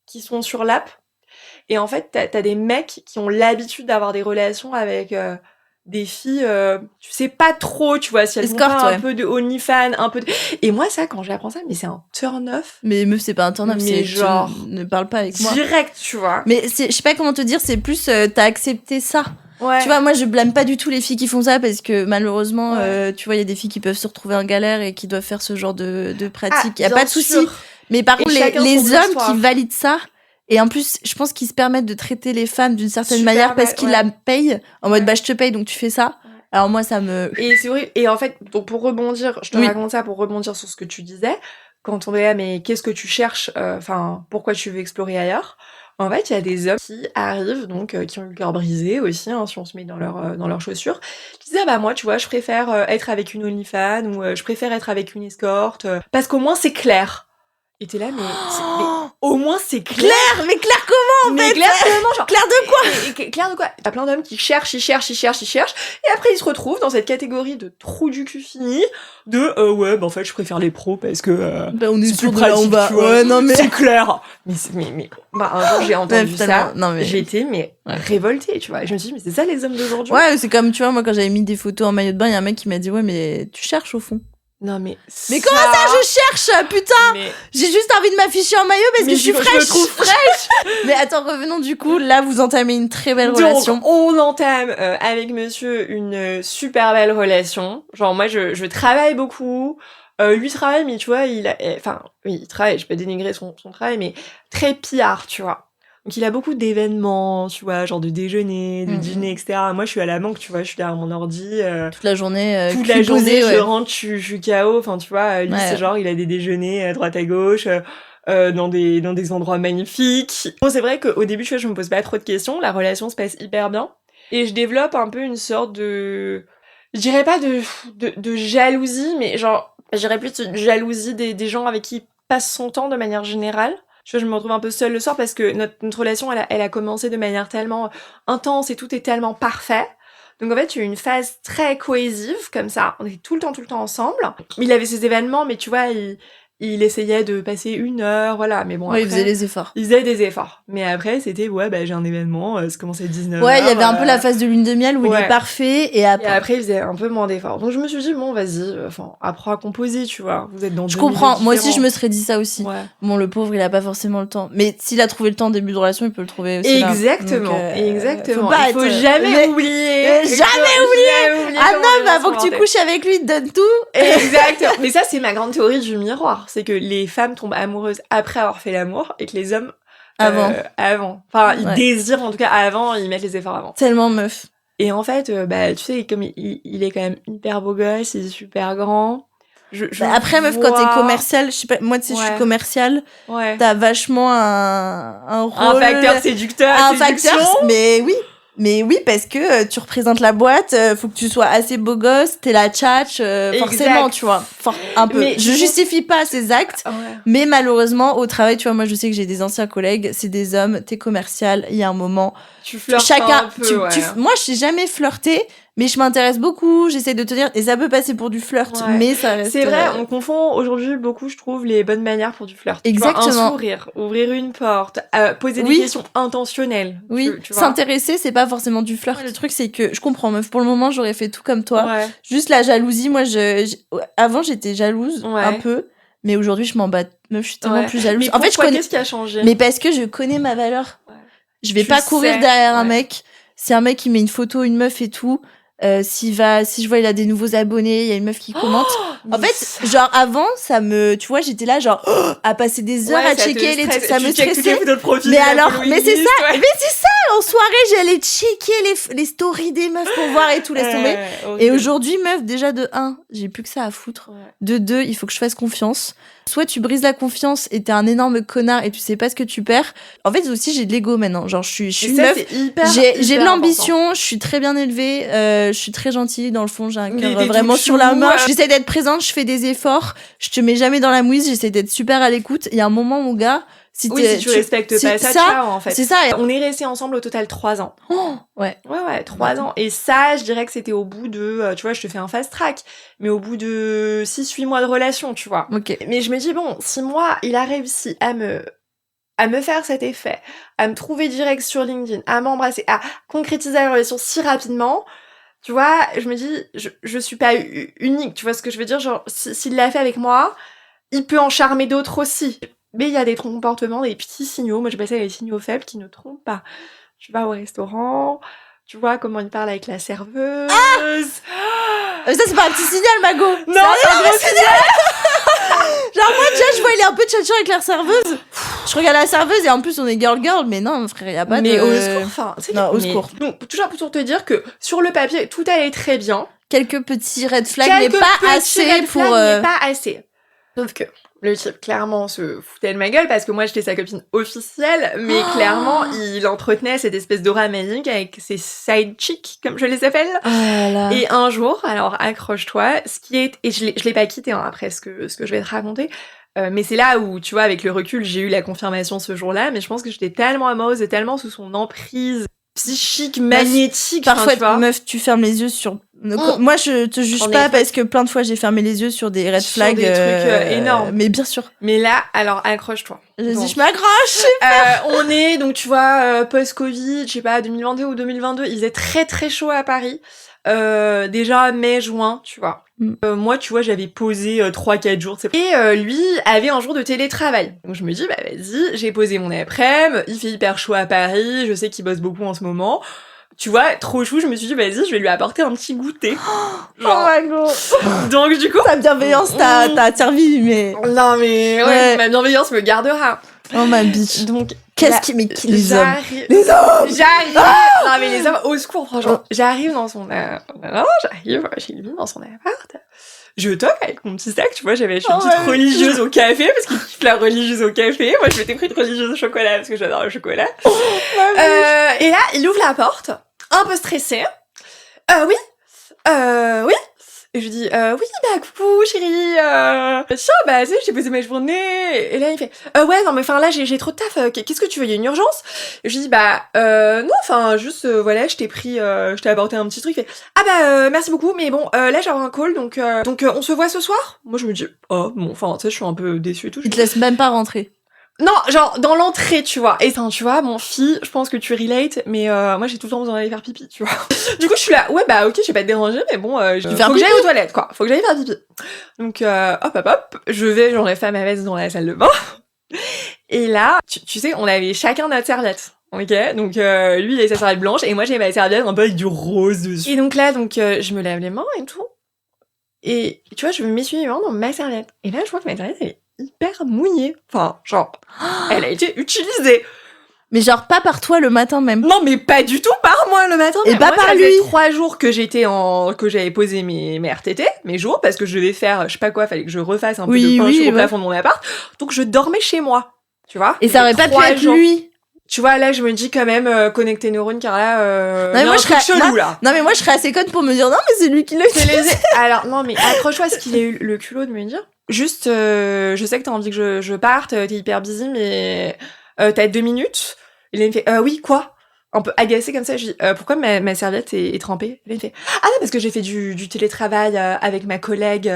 qui sont sur l'app. Et en fait, t'as des mecs qui ont l'habitude d'avoir des relations avec des filles, tu sais pas trop, tu vois, si elles Escort, font pas un peu de OnlyFans, un peu de... Et moi, ça, quand j'apprends ça, mais c'est un turn-off. Mais meuf, c'est pas un turn-off, Mais c'est genre... tu ne parles pas avec moi. Direct, tu vois. Mais je sais pas comment te dire, c'est plus t'as accepté ça. Ouais. Tu vois, moi, je blâme pas du tout les filles qui font ça parce que malheureusement, tu vois, il y a des filles qui peuvent se retrouver en galère et qui doivent faire ce genre de pratique. Il y a pas de souci. Mais par contre, les hommes qui valident ça, et en plus, je pense qu'ils se permettent de traiter les femmes d'une certaine manière parce qu'ils la payent en mode je te paye donc tu fais ça. Alors moi, ça me... Et c'est vrai. Et en fait, donc pour rebondir, je te raconte ça pour rebondir sur ce que tu disais. Quand on est là, mais qu'est-ce que tu cherches, pourquoi tu veux explorer ailleurs? En fait, il y a des hommes qui arrivent, donc qui ont eu le cœur brisé aussi, hein, si on se met dans leurs chaussures, qui disent moi, tu vois, je préfère être avec une OnlyFans ou je préfère être avec une escorte parce qu'au moins c'est clair. Et t'es là, mais au moins c'est clair. Mais clair comment, en fait? Mais clair comment, genre. Clair de quoi? Clair de quoi? T'as plein d'hommes qui cherchent, et après ils se retrouvent dans cette catégorie de trou du cul fini, de en fait, je préfère les pros parce que on est plus pratique, on va. tu vois. Ouais, non mais c'est clair. Mais un jour j'ai entendu ça, j'étais révoltée, tu vois. Et je me suis dit mais c'est ça les hommes d'aujourd'hui. Ouais, c'est comme tu vois, moi quand j'avais mis des photos en maillot de bain, il y a un mec qui m'a dit mais tu cherches au fond. Non mais comment ça je cherche, putain. J'ai juste envie de m'afficher en maillot parce que je suis fraîche. Je me trouve fraîche. Mais attends, revenons du coup, là vous entamez une très belle relation. On entame avec monsieur une super belle relation. Genre moi je travaille beaucoup, lui travaille mais tu vois, il travaille, je peux dénigrer son travail mais très pillard, tu vois. Donc il a beaucoup d'événements, tu vois, genre de déjeuner, de dîner, etc. Moi je suis à la banque, tu vois, je suis derrière mon ordi. Toute la journée, je rentre, je suis KO. Enfin tu vois, lui c'est genre il a des déjeuners à droite à gauche, dans des endroits magnifiques. Bon c'est vrai qu'au début tu vois je me pose pas trop de questions, la relation se passe hyper bien. Et je développe un peu une sorte de... Je dirais pas de jalousie, mais genre, je dirais plus de jalousie des gens avec qui il passe son temps de manière générale. Je me retrouve un peu seule le soir parce que notre relation, elle a commencé de manière tellement intense et tout est tellement parfait. Donc en fait, il y a eu une phase très cohésive comme ça. On était tout le temps ensemble. Il avait ses événements, mais tu vois, il essayait de passer 1 heure, voilà. Mais bon, après, il faisait les efforts. Il faisait des efforts. Mais après, c'était, j'ai un événement, ça commençait à 19h. Ouais, il y avait un peu la phase de lune de miel où il est parfait, et après... il faisait un peu moins d'efforts. Donc je me suis dit, bon, vas-y, apprends à composer, tu vois. Vous êtes dans Je comprends. Moi aussi, je me serais dit ça aussi. Ouais. Bon, le pauvre, il a pas forcément le temps. Mais s'il a trouvé le temps au début de relation, il peut le trouver aussi. Exactement. Là. Donc, exactement. Il faut jamais oublier. Jamais oublier. Ah non, avant que tu couches avec lui, il te donne tout. Exactement. Mais ça, c'est ma grande théorie du miroir. C'est que les femmes tombent amoureuses après avoir fait l'amour et que les hommes avant. Enfin, ils désirent, en tout cas, avant, ils mettent les efforts avant. Tellement meuf. Et en fait, tu sais, comme il est quand même hyper beau gosse, il est super grand. Après, meuf, quand t'es commercial, je sais pas, moi, tu sais, je suis commerciale, t'as vachement un rôle... Un facteur séducteur, Mais oui, parce que tu représentes la boîte, faut que tu sois assez beau gosse, t'es la tchatch, forcément, tu vois. Un peu. Je justifie pas ces actes, mais malheureusement, au travail, tu vois, moi, je sais que j'ai des anciens collègues, c'est des hommes, t'es commercial, il y a un moment... Tu flirtes un peu, moi, je sais jamais flirter, mais je m'intéresse beaucoup, j'essaie de te dire, et ça peut passer pour du flirt, mais ça reste... C'est vrai, on confond aujourd'hui beaucoup, je trouve, les bonnes manières pour du flirt. Exactement. Tu vois, un sourire, ouvrir une porte, poser des questions intentionnelles. Oui, tu vois. S'intéresser, c'est pas forcément du flirt. Le truc, c'est que je comprends, meuf, pour le moment, j'aurais fait tout comme toi. Ouais. Juste la jalousie, moi, avant, j'étais jalouse, un peu, mais aujourd'hui, je m'en bats. Meuf, je suis tellement plus jalouse. Mais en fait, qu'est-ce qui a changé? Mais parce que je connais ma valeur. Je vais pas courir derrière un mec. Si un mec qui met une photo, une meuf et tout, si je vois il a des nouveaux abonnés, il y a une meuf qui commente. En fait, genre avant, tu vois, j'étais là genre à passer des heures à checker les trucs, ça me stressait. Mais alors, mais c'est ça, en soirée, j'allais checker les stories des meufs pour voir et tout, laisse tomber. Et aujourd'hui, meuf, déjà de 1, j'ai plus que ça à foutre. De 2, il faut que je fasse confiance. Soit tu brises la confiance et t'es un énorme connard et tu sais pas ce que tu perds. En fait, aussi, j'ai de l'ego maintenant. Genre, je suis une meuf. J'ai de l'ambition, je suis très bien élevée, je suis très gentille dans le fond, j'ai un cœur vraiment sur la main. J'essaie d'être présente, je fais des efforts, je te mets jamais dans la mouise, j'essaie d'être super à l'écoute. Il y a un moment, mon gars, si tu respectes pas ça, ciao, en fait. C'est ça. On est restés ensemble au total 3 ans. Oh, ouais, 3 ans. Et ça, je dirais que c'était au bout de, tu vois, je te fais un fast track, mais au bout de 6-8 mois de relation, tu vois. Ok. Mais je me dis, bon, si moi, il a réussi à me faire cet effet, à me trouver direct sur LinkedIn, à m'embrasser, à concrétiser la relation si rapidement, Tu vois, je me dis, je suis pas unique, tu vois ce que je veux dire? Genre, s'il l'a fait avec moi, il peut en charmer d'autres aussi. Mais il y a des comportements, des petits signaux, moi j'appelle ça les signaux faibles qui ne trompent pas. Tu vas au restaurant, tu vois comment il parle avec la serveuse. Ça, c'est pas un petit signal, Mago. Non, c'est un gros signal. Genre, moi, déjà, je vois, il est un peu tchatcheur avec la serveuse. Je regarde la serveuse et en plus, on est girl, mais non, frère, il y a pas mais de... au secours, enfin, non, au secours. Donc, toujours pour te dire que sur le papier, tout allait très bien. Quelques petits red flags, mais pas assez pour... mais pas assez. Sauf que le type, clairement, se foutait de ma gueule parce que moi, j'étais sa copine officielle, mais clairement, il entretenait cette espèce d'aura magique avec ses side chicks, comme je les appelle. Et un jour, alors accroche-toi, ce qui est... Et je l'ai pas quitté hein, après ce que je vais te raconter, mais c'est là où, tu vois, avec le recul, j'ai eu la confirmation ce jour-là, mais je pense que j'étais tellement amoureuse et tellement sous son emprise psychique, magnétique. Parfois, meuf, tu fermes les yeux sur... Moi, je te juge pas parce que plein de fois, j'ai fermé les yeux sur des red flags. Des trucs énormes. Mais bien sûr. Mais là, alors, accroche-toi. Je m'accroche. On est, donc, tu vois, post-Covid, je sais pas, 2022 ou 2022, il faisait très très chaud à Paris. Déjà mai, juin, tu vois. Moi, tu vois, j'avais posé 3-4 jours. Et lui avait un jour de télétravail. Donc je me dis, bah vas-y, j'ai posé mon après-midi, il fait hyper chaud à Paris, je sais qu'il bosse beaucoup en ce moment. Tu vois, trop chou, je me suis dit, vas-y, je vais lui apporter un petit goûter. Genre. Oh my god. Donc du coup... Ta bienveillance t'a servi, mais... Non mais ouais, ma bienveillance me gardera. Oh ma bitch. Donc... Qu'est-ce qui... Mais qui les hommes? Les hommes. J'arrive. Non mais les hommes, au secours, franchement. J'arrive dans son... j'arrive chez lui dans son appart. Je toque avec mon petit sac, tu vois, j'avais une petite religieuse au café, parce qu'il kiffe la religieuse au café. Moi, je m'étais pris une religieuse au chocolat, parce que j'adore le chocolat. Et là, il ouvre la porte, un peu stressé. Oui. Et je dis, oui, bah, coucou, chérie, tiens, bah, tu sais, j'ai posé ma journée. Et là, il fait, ouais, non, mais enfin, là, j'ai trop de taf, qu'est-ce que tu veux, il y a une urgence? Et je lui dis, bah, non, enfin, juste, voilà, je t'ai apporté un petit truc. Il fait, ah bah, merci beaucoup, mais bon, là, j'ai un call, donc, on se voit ce soir? Moi, je me dis, oh, bon, enfin, tu sais, je suis un peu déçue et tout. Il te laisse même pas rentrer. Non, genre, dans l'entrée, tu vois. Et tu vois, mon fille, je pense que tu relates, mais moi, j'ai tout le temps besoin d'aller faire pipi, tu vois. Du coup, je suis là, ouais, bah, ok, je vais pas te déranger, mais bon, faut que j'aille aux toilettes, quoi. Faut que j'aille faire pipi. Donc, hop, je vais, j'enlève ma veste dans la salle de bain. Et là, tu sais, on avait chacun notre serviette. Ok, donc lui, il avait sa serviette blanche, et moi, j'avais ma serviette un peu avec du rose dessus. Et donc là, je me lave les mains et tout. Et tu vois, je me m'essuie les mains dans ma serviette. Et là, je vois que ma serviette, elle est hyper mouillée. Enfin, genre, elle a été utilisée. Mais genre pas par toi le matin même. Non, mais pas du tout par moi le matin. Et pas par lui. Ça faisait 3 jours que que j'avais posé mes RTT, mes jours, parce que je devais faire, je sais pas quoi, fallait que je refasse un peu de peinture au plafond de mon appart. Donc je dormais chez moi, tu vois. Et ça aurait pas pu être lui. Tu vois, là, je me dis quand même, connecter neurones, car là, non, mais moi, je serais chelou, là. Non, mais moi, je serais assez conne pour me dire, non, mais c'est lui qui l'a fait. Alors, non, mais accroche-toi, ce qu'il a eu le culot de me dire. Juste, je sais que t'as envie que je parte, t'es hyper busy, mais t'as 2 minutes. Il me fait, oui, quoi? Un peu agacé comme ça, je dis, pourquoi ma serviette est trempée? Il me fait, ah non, parce que j'ai fait du télétravail avec ma collègue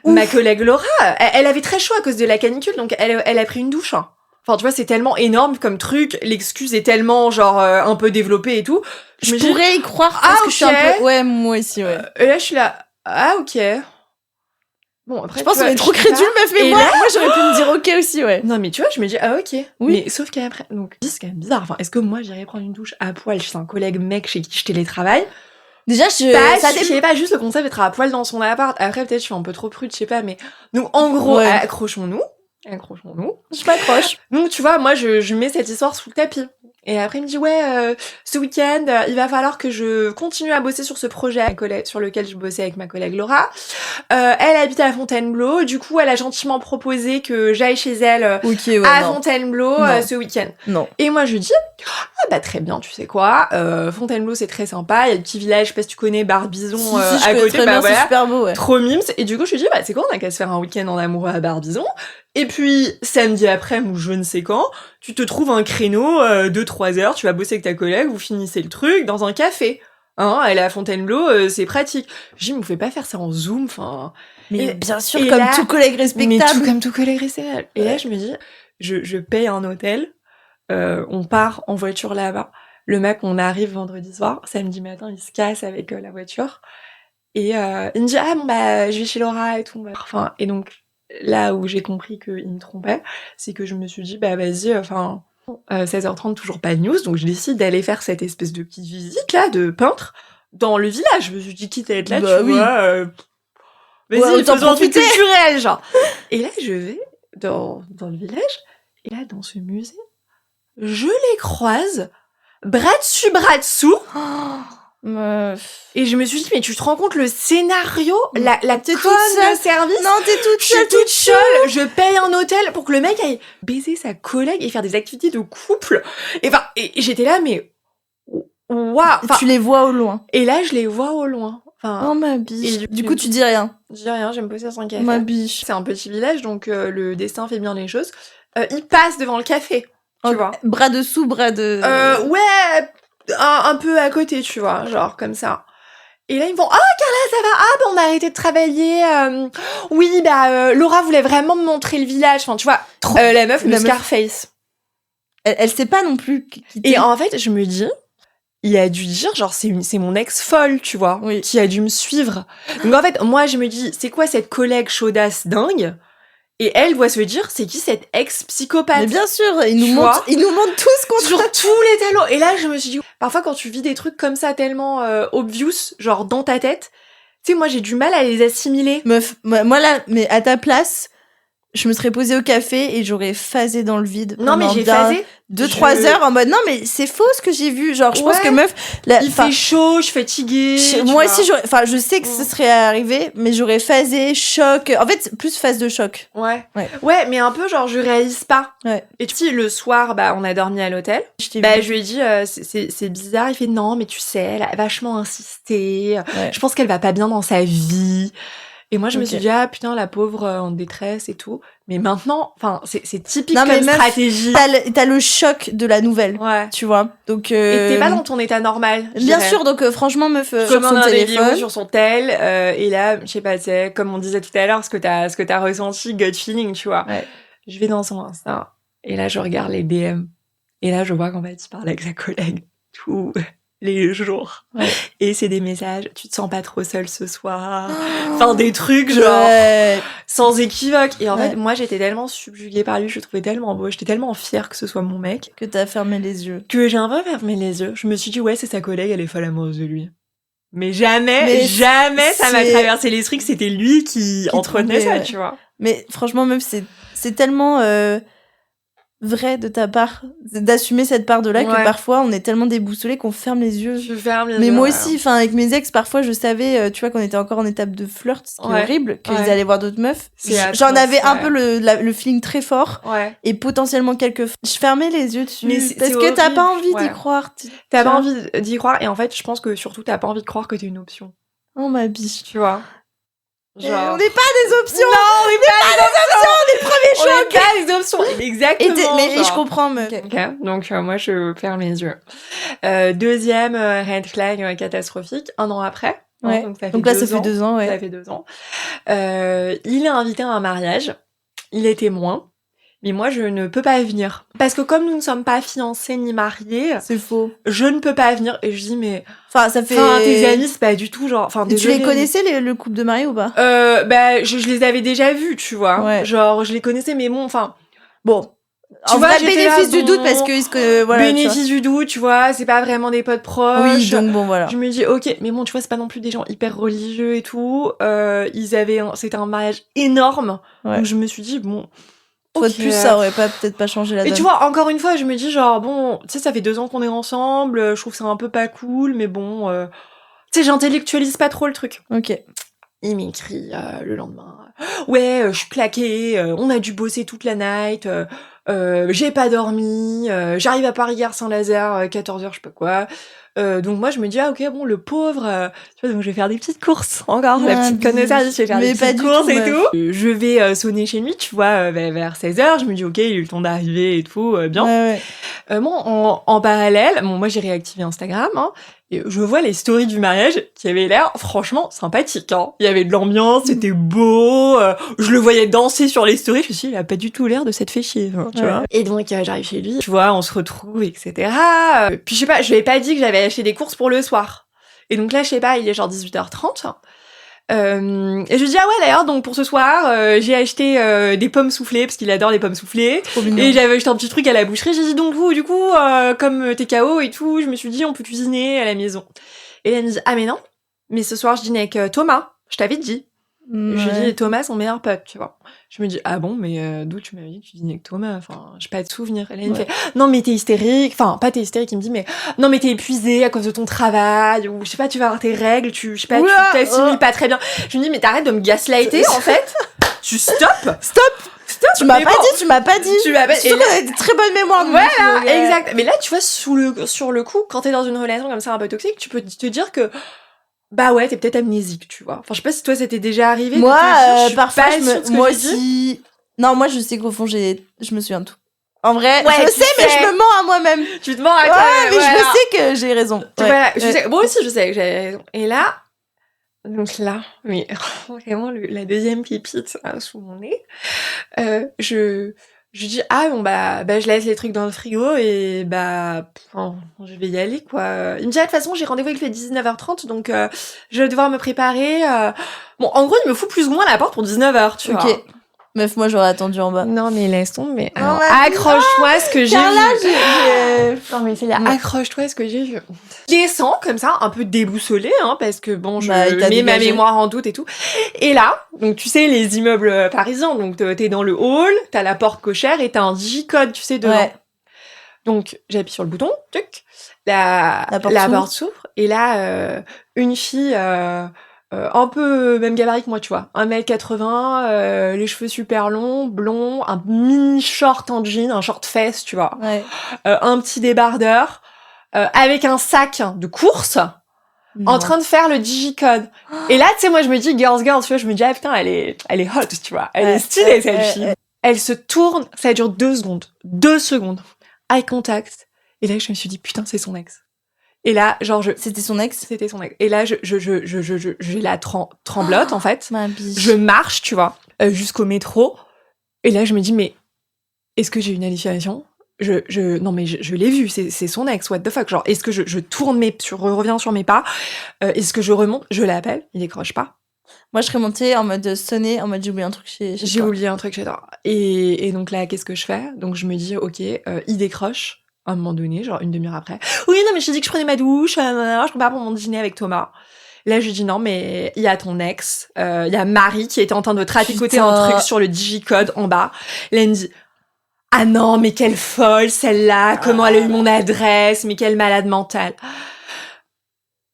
Laura. Elle avait très chaud à cause de la canicule, donc elle a pris une douche. Hein. Enfin, tu vois, c'est tellement énorme comme truc, l'excuse est tellement, genre, un peu développée et tout. Je pourrais y croire parce que je suis un peu... Ouais, moi aussi, ouais. Et là, je suis là, ah, ok. Bon, après, je pense qu'on est trop crédule, meuf, mais moi, j'aurais pu me dire ok aussi, ouais. Non, mais tu vois, je me dis, ah, ok. Oui. Mais sauf qu'après, donc, c'est quand même bizarre. Enfin, est-ce que moi, j'irais prendre une douche à poil chez un collègue mec chez qui je télétravaille? Déjà, je sais pas, juste le concept d'être à poil dans son appart. Après, peut-être, je suis un peu trop prude, je sais pas, mais. Donc, en gros, accrochons-nous. Je m'accroche. Donc, tu vois, moi, je mets cette histoire sous le tapis. Et après, il me dit, ouais, ce week-end, il va falloir que je continue à bosser sur ce projet sur lequel je bossais avec ma collègue Laura. Elle habite à Fontainebleau. Du coup, elle a gentiment proposé que j'aille chez elle à Fontainebleau ce week-end. Non. Et moi, je dis, ah bah très bien, tu sais quoi, Fontainebleau, c'est très sympa. Il y a le petit village, je sais pas si tu connais, Barbizon à côté. Bah voilà, c'est super beau, ouais. Trop mimes. Et du coup, je lui dis, bah c'est quoi, on a qu'à se faire un week-end en amoureux à Barbizon. Et puis, samedi après, ou je ne sais quand, tu te trouves un créneau de 3 heures, tu vas bosser avec ta collègue, vous finissez le truc dans un café. Hein, elle est à Fontainebleau, c'est pratique. Je dis, mais vous pouvez pas faire ça en Zoom, enfin... Mais bien sûr, comme là, tout collègue respectable. Comme tout collègue respectable. Et là, je me dis, je paye un hôtel, on part en voiture là-bas. Le mec, on arrive vendredi soir, samedi matin, il se casse avec la voiture. Et il me dit, ah bon, bah, je vais chez Laura et tout. Enfin, et donc, là où j'ai compris qu'il me trompait, c'est que je me suis dit, bah, vas-y, 16h30, toujours pas de news. Donc, je décide d'aller faire cette espèce de petite visite, là, de peintre, dans le village. Je me suis dit, quitte à être là, bah, tu oui. vois, vas-y, faisons un truc culturel, genre. Et là, je vais dans le village, et là, dans ce musée, je les croise, bras dessus, bras dessous. Et je me suis dit, mais tu te rends compte le scénario, la conne de service? Non, t'es toute seule. Je suis toute seule, je paye un hôtel pour que le mec aille baiser sa collègue et faire des activités de couple. Et enfin, et j'étais là, mais waouh. Tu les vois au loin. Et là, je les vois au loin. Oh ma biche. Du coup, tu dis rien. Je dis rien, je vais me poser à son café. Ma biche. C'est un petit village, donc le destin fait bien les choses. Il passe devant le café, tu vois. Bras dessous, bras de... Ouais, un peu à côté, tu vois, genre comme ça. Et là, ils me font « Ah, Carla, ça va? Ah, bah, on a arrêté de travailler. Oui, bah, Laura voulait vraiment me montrer le village. » Enfin, tu vois, la meuf, le Scarface. Elle sait pas non plus. Et en fait, je me dis, il a dû dire, genre, c'est mon ex folle, tu vois, qui a dû me suivre. Donc, en fait, moi, je me dis, c'est quoi cette collègue chaudasse dingue? Et elle doit se dire, c'est qui cette ex-psychopathe? Mais bien sûr, il nous montre tous contre sur tous les talons. Et là, je me suis dit, parfois quand tu vis des trucs comme ça tellement obvious, genre dans ta tête, tu sais, moi j'ai du mal à les assimiler. Meuf, moi là, mais à ta place, je me serais posée au café et j'aurais phasé dans le vide. Non, mais j'ai phasé 2-3 heures en mode non, mais c'est faux ce que j'ai vu. Genre, je pense que meuf. Il fait chaud, je suis fatiguée. Moi aussi, je sais que ce serait arrivé, mais j'aurais phasé, choc. En fait, plus phase de choc. Ouais, mais un peu genre, je réalise pas. Et tu sais, le soir, bah, on a dormi à l'hôtel. Je lui ai dit, c'est bizarre. Il fait non, mais tu sais, elle a vachement insisté. Je pense qu'elle va pas bien dans sa vie. Et moi, je me suis dit, ah putain, la pauvre en détresse et tout. Mais maintenant, enfin, c'est typique comme stratégie. T'as le choc de la nouvelle, tu vois. Donc, et t'es pas dans ton état normal. Bien sûr, donc franchement, meuf, sur son téléphone, sur son tel, et là, je sais pas, c'est comme on disait tout à l'heure, ce que t'as ressenti, gut feeling, tu vois. Je vais dans son Insta, et là, je regarde les DM, et là, je vois qu'en fait, il parle avec sa collègue, tout les jours. Et c'est des messages, tu te sens pas trop seule ce soir. Enfin, des trucs genre sans équivoque. Et en fait, moi, j'étais tellement subjuguée par lui, je le trouvais tellement beau, j'étais tellement fière que ce soit mon mec. Que t'as fermé les yeux. Que j'ai un peu fermé les yeux. Je me suis dit, ouais, c'est sa collègue, elle est folle amoureuse de lui. Mais jamais ça m'a traversé l'esprit que c'était lui qui entretenait ça, tu vois. Mais franchement, même, c'est tellement... vrai de ta part d'assumer cette part de là que parfois on est tellement déboussolé qu'on ferme les yeux. Je ferme les yeux. Mais moi aussi, enfin avec mes ex, parfois je savais, tu vois, qu'on était encore en étape de flirt, ce qui est horrible, qu'ils allaient voir d'autres meufs. J'en avais un peu le feeling très fort et potentiellement je fermais les yeux dessus parce que t'as pas envie d'y croire. T'as pas envie d'y croire et en fait je pense que surtout t'as pas envie de croire que t'es une option. Oh ma biche, tu vois. Genre... On n'est pas des options. Non, on n'est pas des options. On est le premier choix. On n'est pas des options. Exactement. Mais je comprends, meuf. Okay. Donc, moi, je ferme les yeux. Deuxième red flag catastrophique, 1 an après. Ouais. Donc là, ça fait 2 ans. Ça fait 2 ans. Il est invité à un mariage. Il est témoin. Mais moi, je ne peux pas venir. Parce que comme nous ne sommes pas fiancés ni mariés... C'est faux. Je ne peux pas venir. Et je dis, mais... Enfin, ça fait... tes amis, c'est pas du tout genre... Tu les connaissais, le couple de mariés, ou pas? Je les avais déjà vus, tu vois. Ouais. Genre, je les connaissais, mais bon, Bon... Tu vois, bénéfice du doute, parce que... voilà, bénéfice du doute, tu vois, c'est pas vraiment des potes proches. Oui, donc bon, voilà. Je me dis, ok, mais bon, tu vois, c'est pas non plus des gens hyper religieux et tout. C'était un mariage énorme. Donc je me suis dit, bon... Toi de plus, ça aurait peut-être pas changé la donne. Et tu vois, encore une fois, je me dis genre, bon, tu sais, ça fait 2 ans qu'on est ensemble, je trouve ça un peu pas cool, mais bon, tu sais, j'intellectualise pas trop le truc. Ok. Il m'écrit le lendemain, ouais, je suis claquée, on a dû bosser toute la night, j'ai pas dormi, j'arrive à Paris-Gare-Saint-Lazare, 14h, je sais pas quoi. Donc moi je me dis ok bon le pauvre tu vois donc je vais faire des petites courses encore la petite connaisseur je vais faire des petites courses et tout. Je vais sonner chez lui tu vois vers 16h je me dis ok il a eu le temps d'arriver et tout bien. Bon en parallèle bon moi j'ai réactivé Instagram hein, Et je vois les stories du mariage qui avaient l'air franchement sympathiques. Hein. Il y avait de l'ambiance, c'était beau. Je le voyais danser sur les stories. Je me suis dit, il a pas du tout l'air de s'être fait chier. Hein, tu vois. Et donc, j'arrive chez lui. Tu vois, on se retrouve, etc. Puis je sais pas, je lui ai pas dit que j'avais acheté des courses pour le soir. Et donc là, je sais pas, il est genre 18h30. Et je lui dis ah ouais d'ailleurs donc pour ce soir j'ai acheté des pommes soufflées parce qu'il adore les pommes soufflées et j'avais acheté un petit truc à la boucherie. J'ai dit donc vous du coup comme t'es KO et tout je me suis dit on peut cuisiner à la maison. Et elle me dit ah mais non mais ce soir je dîne avec Thomas, je t'avais dit. Ouais. Je lui dis Thomas son meilleur pote tu vois. Je me dis ah bon mais d'où tu m'avais dit que tu dînais avec Thomas, enfin j'ai pas de souvenir. Elle me fait non mais t'es hystérique, enfin pas t'es hystérique, il me dit mais non mais t'es épuisée à cause de ton travail ou je sais pas tu vas avoir tes règles, je sais pas tu t'assimiles pas très bien. Je me dis mais t'arrêtes de me gaslighter en fait. Tu stop. Tu m'as pas dit. Tu m'as pas dit. T'as une très bonne mémoire. Voilà, exact. Mais là tu vois sur le coup quand t'es dans une relation comme ça un peu toxique, tu peux te dire que bah ouais, t'es peut-être amnésique, tu vois. Enfin, je sais pas si toi, c'était déjà arrivé. Moi, parfois, moi aussi. Non, moi, je sais qu'au fond, je me souviens de tout. En vrai, je sais, mais je me ments à moi-même. Tu te mens à toi-même. Ouais, mais je sais que j'ai raison. Voilà, moi aussi, je sais que j'ai raison. Et là, donc là, mais vraiment, la deuxième pépite sous mon nez, je dis ah bon bah je laisse les trucs dans le frigo et je vais y aller quoi. Il me dit de toute façon j'ai rendez-vous avec lui à 19h30 donc je vais devoir me préparer. Bon en gros il me fout plus ou moins à la porte pour 19h tu vois. Meuf, moi j'aurais attendu en bas. Non mais laisse tomber. Alors, accroche-toi à ce que j'ai vu. Non mais c'est accroche-toi à ce que j'ai vu. Je descends comme ça, un peu déboussolée, hein, parce que bon, je mets ma mémoire en doute et tout. Et là, donc tu sais les immeubles parisiens, donc t'es dans le hall, t'as la porte cochère et t'as un digicode, tu sais devant. Ouais. Donc j'appuie sur le bouton, tuc, la porte s'ouvre et là une fille. Un peu même gabarit que moi, tu vois. 1m80, les cheveux super longs, blonds, un mini short en jean, un short fesse, tu vois. Ouais. Un petit débardeur, avec un sac de course, en train de faire le digicode. Et là, tu sais, moi, je me dis, girls, tu vois, je me dis, ah putain, elle est hot, tu vois. Elle est stylée, cette fille. Elle se tourne, ça dure 2 secondes. 2 secondes. Eye contact. Et là, je me suis dit, putain, c'est son ex. Et là, genre, C'était son ex? C'était son ex. Et là, j'ai la tremblote, en fait. Ma biche. Je marche, tu vois, jusqu'au métro. Et là, je me dis, mais est-ce que j'ai une hallucination? Non, mais je l'ai vu, c'est son ex, what the fuck. Genre, est-ce que je reviens sur mes pas? Est-ce que je remonte? Je l'appelle, il décroche pas. Moi, je serais montée en mode sonner, en mode j'ai oublié un truc chez toi. J'ai oublié un truc chez toi. Et donc là, qu'est-ce que je fais? Donc, je me dis, ok, il décroche. À un moment donné, genre une demi-heure après. Oui, non, mais je t'ai dit que je prenais ma douche, je prépare pour mon dîner avec Thomas. Là, je lui dis non, mais il y a ton ex, il y a Marie qui était en train de traficoter un truc sur le digicode en bas. Là, elle me dit ah non, mais quelle folle celle-là, comment elle a eu mon adresse, mais quelle malade mentale.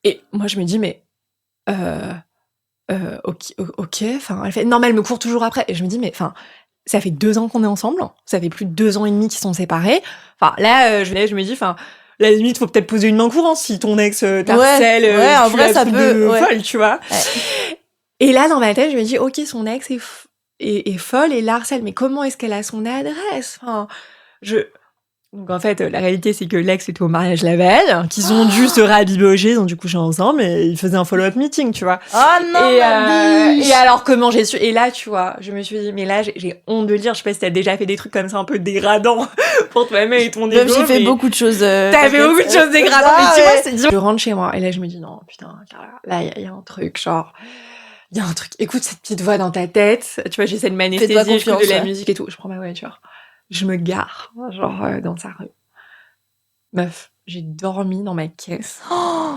Et moi, je me dis mais ok, enfin, elle fait non, mais elle me court toujours après. Et je me dis mais enfin. Ça fait 2 ans qu'on est ensemble. Ça fait plus de 2 ans et demi qu'ils sont séparés. Enfin, là, je me dis, enfin, la limite, faut peut-être poser une main courante si ton ex t'harcèle. Ouais, en vrai, ça peut. Folle, tu vois. Ouais. Et là, dans ma tête, je me dis, ok, son ex est folle et la harcèle. Mais comment est-ce qu'elle a son adresse? Enfin, Donc en fait, la réalité, c'est que l'ex était au mariage la veille, qu'ils ont dû se rabibocher, ils ont dû coucher ensemble et ils faisaient un follow-up meeting, tu vois. Oh non, et alors comment j'ai su? Et là, tu vois, je me suis dit, mais là, j'ai honte de le dire. Je sais pas si t'as déjà fait des trucs comme ça un peu dégradants pour toi-même et ton ego. J'ai fait beaucoup de choses. T'as fait beaucoup de choses dégradantes, mais tu vois, c'est dur. Je rentre chez moi et là, je me dis, non, putain, là, il y a un truc, genre. Il y a un truc. Écoute cette petite voix dans ta tête. Tu vois, j'essaie de m'anesthésier, je fais de la musique et tout. Je prends ma voiture. Je me gare, genre, dans sa rue. Meuf, j'ai dormi dans ma caisse.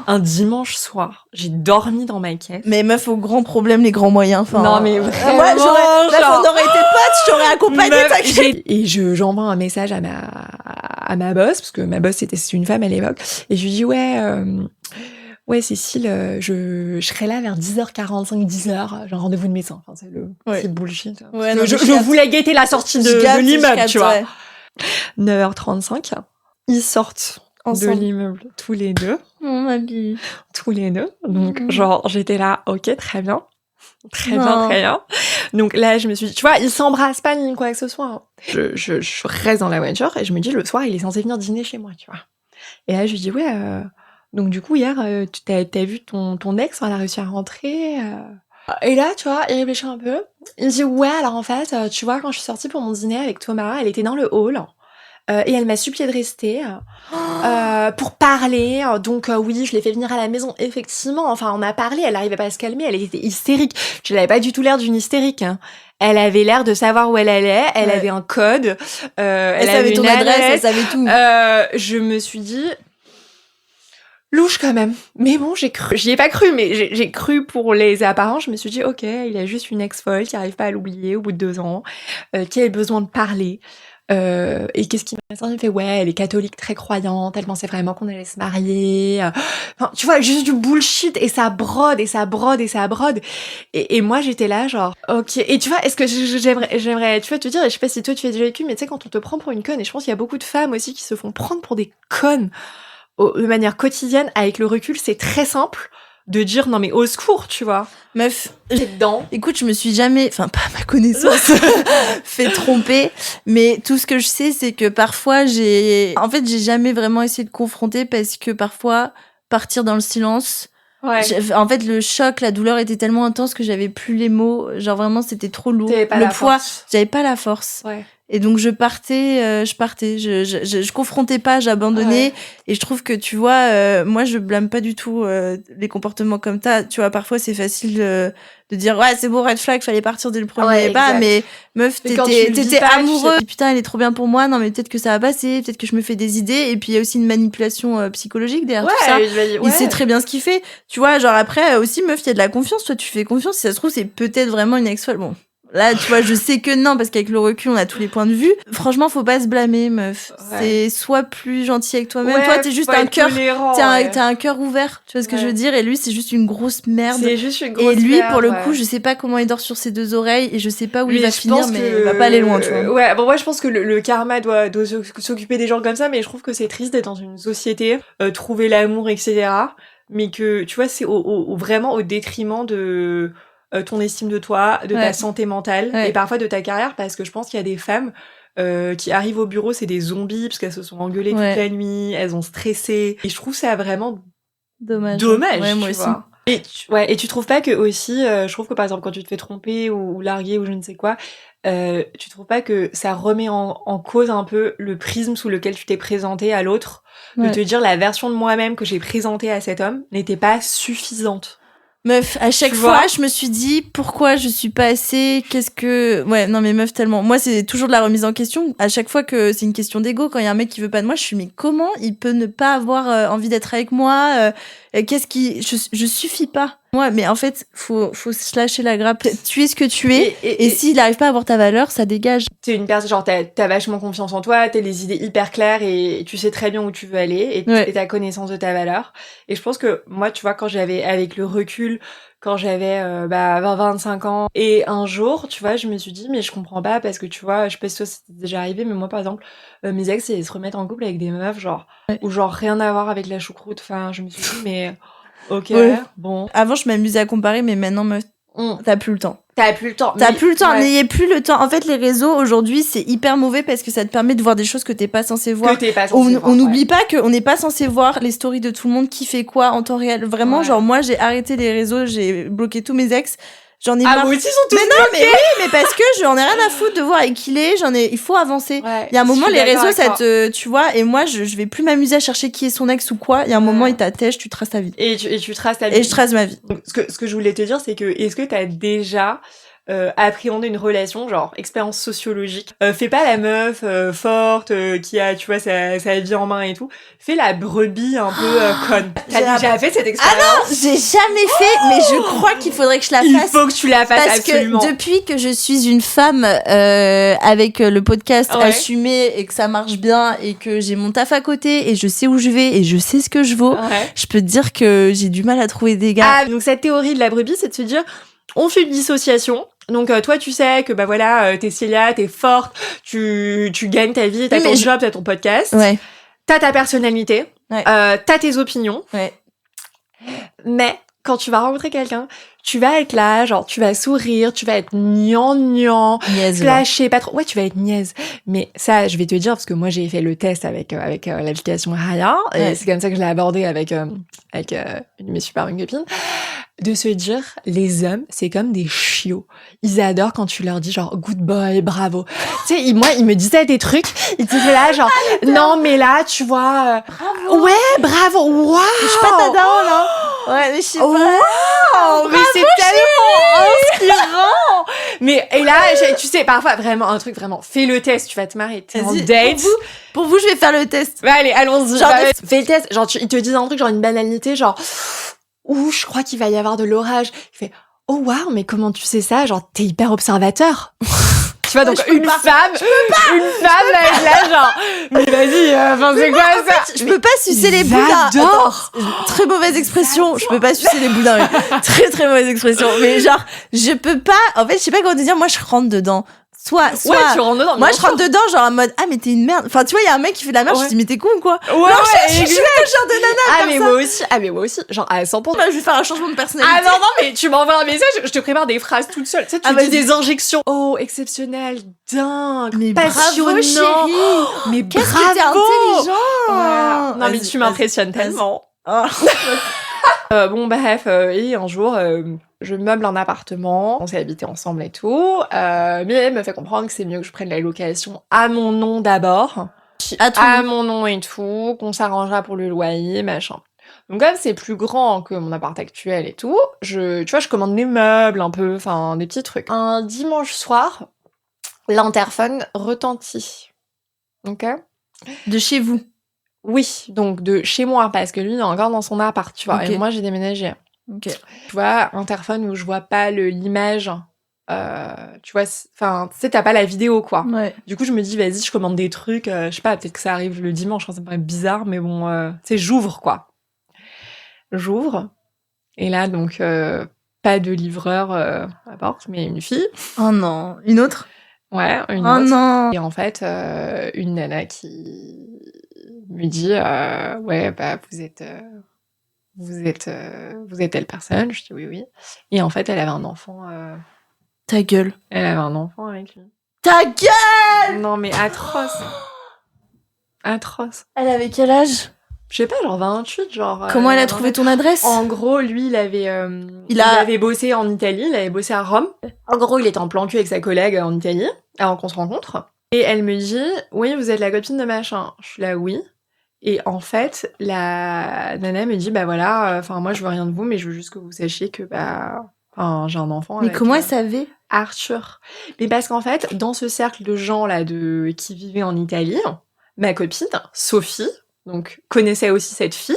Un dimanche soir, j'ai dormi dans ma caisse. Mais meuf, au grand problème, les grands moyens. Enfin, non, mais vraiment, moi, on aurait été potes, je t'aurais accompagné, t'inquiète. Et j'envoie un message à ma boss, parce que ma boss, c'était une femme à l'époque. Et je lui dis, ouais, Cécile, je serai là vers 10h45, 10h. J'ai un rendez-vous de médecin. Enfin, c'est le petit bullshit. Ouais, non, je voulais guetter la sortie de l'immeuble, tu vois. Ouais. 9h35, ils sortent ensemble de l'immeuble tous les deux. Oh, ma vie. Tous les deux. Donc, genre, j'étais là, ok, très bien. Très bien. Donc là, je me suis dit, tu vois, ils s'embrassent pas ni quoi que ce soit. Je reste dans la voiture et je me dis, le soir, il est censé venir dîner chez moi, tu vois. Et là, je lui dis, ouais, Donc du coup, hier, t'as vu ton ex, elle a réussi à rentrer. Et là, tu vois, il réfléchit un peu. Il me dit, ouais, alors en fait, tu vois, quand je suis sortie pour mon dîner avec Thomas, elle était dans le hall. Et elle m'a supplié de rester pour parler. Donc oui, je l'ai fait venir à la maison, effectivement. Enfin, on a parlé, elle arrivait pas à se calmer, elle était hystérique. Je n'avais pas du tout l'air d'une hystérique. Hein. Elle avait l'air de savoir où elle allait, elle avait un code. Elle savait avait ton adresse, elle savait tout. Je me suis dit... louche quand même. Mais bon, j'ai cru. J'y ai pas cru, mais j'ai cru pour les apparences. Je me suis dit, ok, il a juste une ex-folle qui arrive pas à l'oublier au bout de 2 ans, qui a besoin de parler. Et qu'est-ce qui m'a dit? Il me fait, ouais, elle est catholique très croyante, elle pensait vraiment qu'on allait se marier. Enfin, tu vois, juste du bullshit, et ça brode, et ça brode, et ça brode. Et moi, j'étais là, genre, ok. Et tu vois, est-ce que j'aimerais, tu vois, te dire, et je sais pas si toi tu as déjà vécu, mais tu sais, quand on te prend pour une conne, et je pense qu'il y a beaucoup de femmes aussi qui se font prendre pour des connes de manière quotidienne, avec le recul, c'est très simple de dire non mais au secours, tu vois. Meuf, t'es dedans. Écoute, je me suis jamais, enfin pas à ma connaissance, fait tromper, mais tout ce que je sais, c'est que parfois j'ai jamais vraiment essayé de confronter parce que parfois partir dans le silence. Ouais. En fait, le choc, la douleur était tellement intense que j'avais plus les mots. Genre vraiment, c'était trop lourd. Le poids, j'avais pas la force. Ouais. Et donc je partais. Je confrontais pas, j'abandonnais. Ouais. Et je trouve que tu vois, moi je blâme pas du tout les comportements comme ça. Tu vois, parfois c'est facile de dire ouais c'est bon red flag, fallait partir dès le premier pas. Mais meuf, t'étais amoureux. Putain, elle est trop bien pour moi. Non mais peut-être que ça va passer, peut-être que je me fais des idées. Et puis il y a aussi une manipulation psychologique derrière tout ça. Il sait très bien ce qu'il fait. Tu vois, genre après aussi meuf, il y a de la confiance. Toi tu fais confiance. Si ça se trouve c'est peut-être vraiment une ex-folle. Bon. Là, tu vois, je sais que non, parce qu'avec le recul, on a tous les points de vue. Franchement, faut pas se blâmer, meuf. Ouais. C'est soit plus gentil avec toi-même. Toi, t'es juste un cœur, t'as un cœur ouvert. Tu vois ce que je veux dire? Et lui, c'est juste une grosse merde. C'est juste une grosse merde. Et lui, pour le coup, je sais pas comment il dort sur ses 2 oreilles et je sais pas où il va finir, mais il va pas aller loin, tu vois. Ouais, bon, moi, je pense que le karma doit s'occuper des gens comme ça, mais je trouve que c'est triste d'être dans une société, trouver l'amour, etc. Mais que, tu vois, c'est vraiment au détriment de ton estime de toi, de ta santé mentale et parfois de ta carrière, parce que je pense qu'il y a des femmes qui arrivent au bureau, c'est des zombies parce qu'elles se sont engueulées toute la nuit, elles ont stressé, et je trouve ça vraiment dommage moi aussi. Vois. Et tu trouves pas que aussi, je trouve que par exemple quand tu te fais tromper ou larguer ou je ne sais quoi, tu trouves pas que ça remet en cause un peu le prisme sous lequel tu t'es présenté à l'autre, de te dire la version de moi-même que j'ai présentée à cet homme n'était pas suffisante? Meuf, à chaque fois, je me suis dit pourquoi je suis pas assez, ouais, non mais meuf tellement. Moi, c'est toujours de la remise en question. À chaque fois que c'est une question d'ego, quand il y a un mec qui veut pas de moi, je suis mais comment il peut ne pas avoir envie d'être avec moi? Je suffis pas. Moi, mais en fait, faut se lâcher la grappe. Tu es ce que tu es, et s'il arrive pas à avoir ta valeur, ça dégage. T'es une personne, genre, t'as vachement confiance en toi, t'as les idées hyper claires et tu sais très bien où tu veux aller et t'as connaissance de ta valeur. Et je pense que moi, tu vois, quand j'avais, avec le recul, quand j'avais 25 ans, et un jour, tu vois, je me suis dit, mais je comprends pas parce que tu vois, je sais pas si toi c'était déjà arrivé, mais moi, par exemple, mes ex, ils se remettent en couple avec des meufs, genre, ou genre rien à voir avec la choucroute. Enfin, je me suis dit, mais... Ok, bon. Avant, je m'amusais à comparer, mais maintenant, t'as plus le temps. N'ayez plus le temps. En fait, les réseaux, aujourd'hui, c'est hyper mauvais parce que ça te permet de voir des choses que t'es pas censé voir. On n'oublie pas qu'on n'est pas censé voir les stories de tout le monde qui fait quoi en temps réel. Vraiment, genre, moi, j'ai arrêté les réseaux, j'ai bloqué tous mes ex. J'en ai marre. Ah, moi aussi, ils sont tous bloqués. Mais oui, mais parce que j'en ai rien à foutre de voir avec qui il est. Il faut avancer. Il y a un moment, les réseaux, tu vois, et moi, je vais plus m'amuser à chercher qui est son ex ou quoi. Il y a un moment, il t'attèche, tu traces ta vie. Et tu traces ta vie. Et je trace ma vie. Donc, ce que je voulais te dire, c'est que, est-ce que t'as déjà appréhender une relation, genre expérience sociologique, fais pas la meuf forte qui a, tu vois, sa vie en main et tout, fais la brebis un peu conne. T'as déjà fait cette expérience? Ah non, j'ai jamais fait, mais je crois qu'il faudrait que je la fasse. Il faut que tu la fasses, absolument. Parce que depuis que je suis une femme avec le podcast assumé et que ça marche bien et que j'ai mon taf à côté et je sais où je vais et je sais ce que je vaux, je peux te dire que j'ai du mal à trouver des gars. Ah, donc cette théorie de la brebis, c'est de se dire, on fait une dissociation. Donc toi tu sais que bah voilà, t'es Célia, t'es forte, tu gagnes ta vie, t'as ton job, t'as ton podcast, t'as ta personnalité, t'as tes opinions, mais quand tu vas rencontrer quelqu'un, tu vas être là, genre, tu vas sourire, tu vas être gnangnan, clasher, pas trop. Ouais, tu vas être niaise. Mais ça, je vais te dire, parce que moi, j'ai fait le test avec l'application Raya, et c'est comme ça que je l'ai abordé avec une de mes super bonnes copines, de se dire, les hommes, c'est comme des chiots. Ils adorent quand tu leur dis, genre, good boy, bravo. Tu sais, moi, ils me disaient des trucs, ils disaient là, genre, non, mais là, tu vois, bravo. Ouais, bravo, waouh! Je suis pas ta daronne, hein. Ouais, mais je sais pas. Waouh! Mais c'est tellement inspirant! Mais, et là, tu sais, parfois, vraiment, un truc vraiment, fais le test, tu vas te marrer, t'es en date. Pour vous, je vais faire le test. Ouais, allez, allons-y. Genre, fais le test. Genre, ils te disent un truc, genre une banalité, genre, ouh, je crois qu'il va y avoir de l'orage. Il fait, oh waouh, mais comment tu sais ça? Genre, t'es hyper observateur. Tu vois, donc une femme, là, genre, mais vas-y, enfin, c'est quoi ça? Je peux pas sucer les boudins. J'adore. Très mauvaise expression. Je peux pas sucer les boudins. Très, très mauvaise expression. Mais genre, je peux pas, en fait, je sais pas comment te dire, moi, je rentre dedans. Soit, ouais, tu rentres dedans. Moi, je rentre dedans, genre, en mode, ah, mais t'es une merde. Enfin, tu vois, il y a un mec qui fait de la merde, je me dis, mais t'es con, quoi. Ouais, non, je suis le genre de nana. Mais moi aussi, genre, à 100%. Moi, je vais faire un changement de personnalité. Ah non, mais tu m'envoies un message, je te prépare des phrases toute seule. Tu sais, tu dis des injections. Oh, exceptionnel, dingue, mais passionnant. Bravo, chérie. Mais qu'est-ce que t'es intelligent. Voilà. Non, mais tu m'impressionnes tellement. Bon, bref, et un jour, je meuble un appartement, on s'est habité ensemble et tout, mais elle me fait comprendre que c'est mieux que je prenne la location à mon nom d'abord, à mon nom et tout, qu'on s'arrangera pour le loyer, machin. Donc comme c'est plus grand que mon appart actuel et tout, tu vois, je commande des meubles un peu, enfin des petits trucs. Un dimanche soir, l'interphone retentit. Ok ? De chez vous. Oui, donc de chez moi, parce que lui, il est encore dans son appart, tu vois, et moi, j'ai déménagé. Ok. Tu vois, interphone où je vois pas l'image, tu vois, enfin, tu sais, t'as pas la vidéo, quoi. Ouais. Du coup, je me dis, vas-y, je commande des trucs, je sais pas, peut-être que ça arrive le dimanche, ça me paraît bizarre, mais bon, tu sais, j'ouvre, quoi. J'ouvre, et là, donc, pas de livreur à la porte, mais une fille. Oh non, une autre? Ouais, une autre. Oh non. Et en fait, une nana qui me dit, ouais, bah, vous êtes telle personne? Je dis oui. Et en fait, elle avait un enfant. Ta gueule. Elle avait un enfant avec lui. Ta gueule! Non, mais atroce. Atroce. Elle avait quel âge? Je sais pas, genre 28, genre... Comment elle a trouvé ton adresse? En gros, lui, il avait bossé en Italie, il avait bossé à Rome. En gros, il était en plan cul avec sa collègue en Italie, avant qu'on se rencontre. Et elle me dit, oui, vous êtes la copine de machin. Je suis là, oui. Et en fait, la nana me dit, bah voilà, enfin moi je veux rien de vous, mais je veux juste que vous sachiez que j'ai un enfant. Mais avec, comment elle savait? Arthur. Mais parce qu'en fait, dans ce cercle de gens là qui vivaient en Italie, ma copine Sophie, donc connaissait aussi cette fille.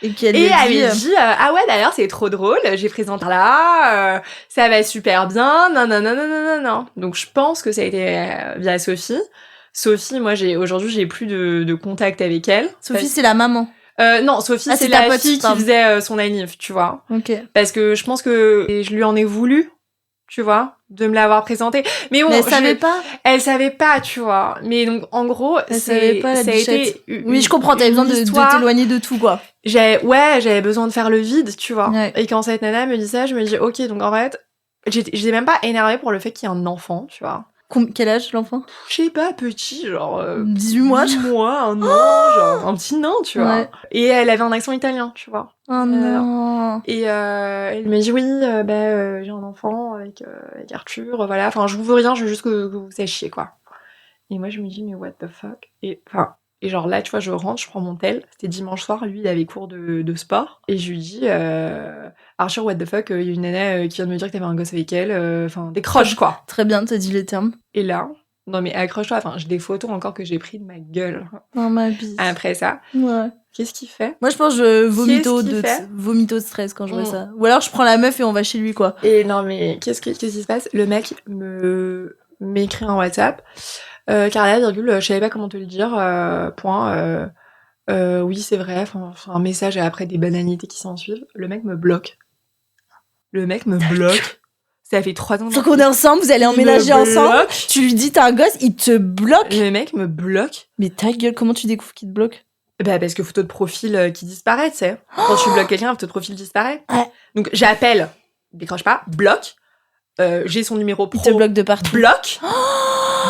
Et elle avait dit ah ouais d'ailleurs c'est trop drôle, j'ai présenté là, ça va super bien, non. Donc je pense que ça a été via Sophie. Sophie, moi aujourd'hui j'ai plus de contact avec elle. Sophie c'est la maman. Non, Sophie c'est la fille qui faisait son anniv, tu vois. Ok. Parce que je pense que je lui en ai voulu, tu vois, de me l'avoir présentée. Mais bon, elle savait pas. Elle savait pas, tu vois. Mais donc en gros, ça a été. Oui, je comprends. T'avais besoin de t'éloigner de tout, quoi. J'avais besoin de faire le vide, tu vois. Ouais. Et quand cette nana me dit ça, je me dis ok, donc en fait, j'étais même pas énervée pour le fait qu'il y ait un enfant, tu vois. Quel âge l'enfant? Je sais pas, petit, genre 18 mois. 10 mois, un an, genre un petit nain, tu vois. Ouais. Et elle avait un accent italien, tu vois. Oh non. Et elle me dit oui, j'ai un enfant avec Arthur, voilà. Enfin, je vous veux rien, je veux juste que vous sachiez, quoi. Et moi je me dis mais what the fuck. Et genre là, tu vois, je rentre, je prends mon tel. C'était dimanche soir, lui il avait cours de sport. Et je lui dis Arthur, what the fuck, il y a une nana qui vient de me dire que t'avais un gosse avec elle. Enfin, décroche, quoi. Très bien, t'as dit les termes. Et là, non mais accroche-toi, enfin, j'ai des photos encore que j'ai pris de ma gueule. Oh ma bise. Après ça. Ouais. Qu'est-ce qu'il fait? Moi je pense que je vomito de stress quand je vois ça. Ou alors je prends la meuf et on va chez lui, quoi. Et non mais qu'est-ce qui se passe? Le mec m'écrit un WhatsApp. Carla, virgule, je savais pas comment te le dire, point, oui, c'est vrai, enfin, un message et après des banalités qui s'en suivent. Le mec me bloque. Ça fait 3 ans. Faut qu'on est ensemble, vous allez emménager ensemble. Tu lui dis t'as un gosse, il te bloque. Le mec me bloque. Mais ta gueule, comment tu découvres qu'il te bloque? Bah, parce que photo de profil qui disparaît, tu sais. Quand tu bloques quelqu'un, photo de profil disparaît. Ouais. Donc, j'appelle décroche pas, bloque. J'ai son numéro pro. Il te bloque de partout. Bloque.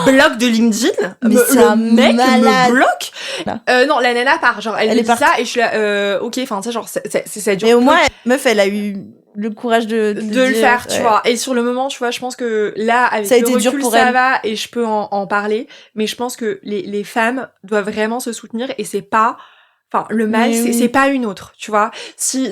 Bloque de LinkedIn. Mais c'est le un mec malade. me bloque. Non, la nana part. Genre, elle me dit ça et je suis là, ok, enfin, ça, genre, ça dure. Mais au moins, meuf, elle a eu le courage de le faire, tu vois. Et sur le moment, tu vois, je pense que là, avec ça a le été recul, dur pour ça elle. va et je peux en parler. Mais je pense que les femmes doivent vraiment se soutenir et c'est pas... Enfin, le mal, c'est pas une autre, tu vois. Si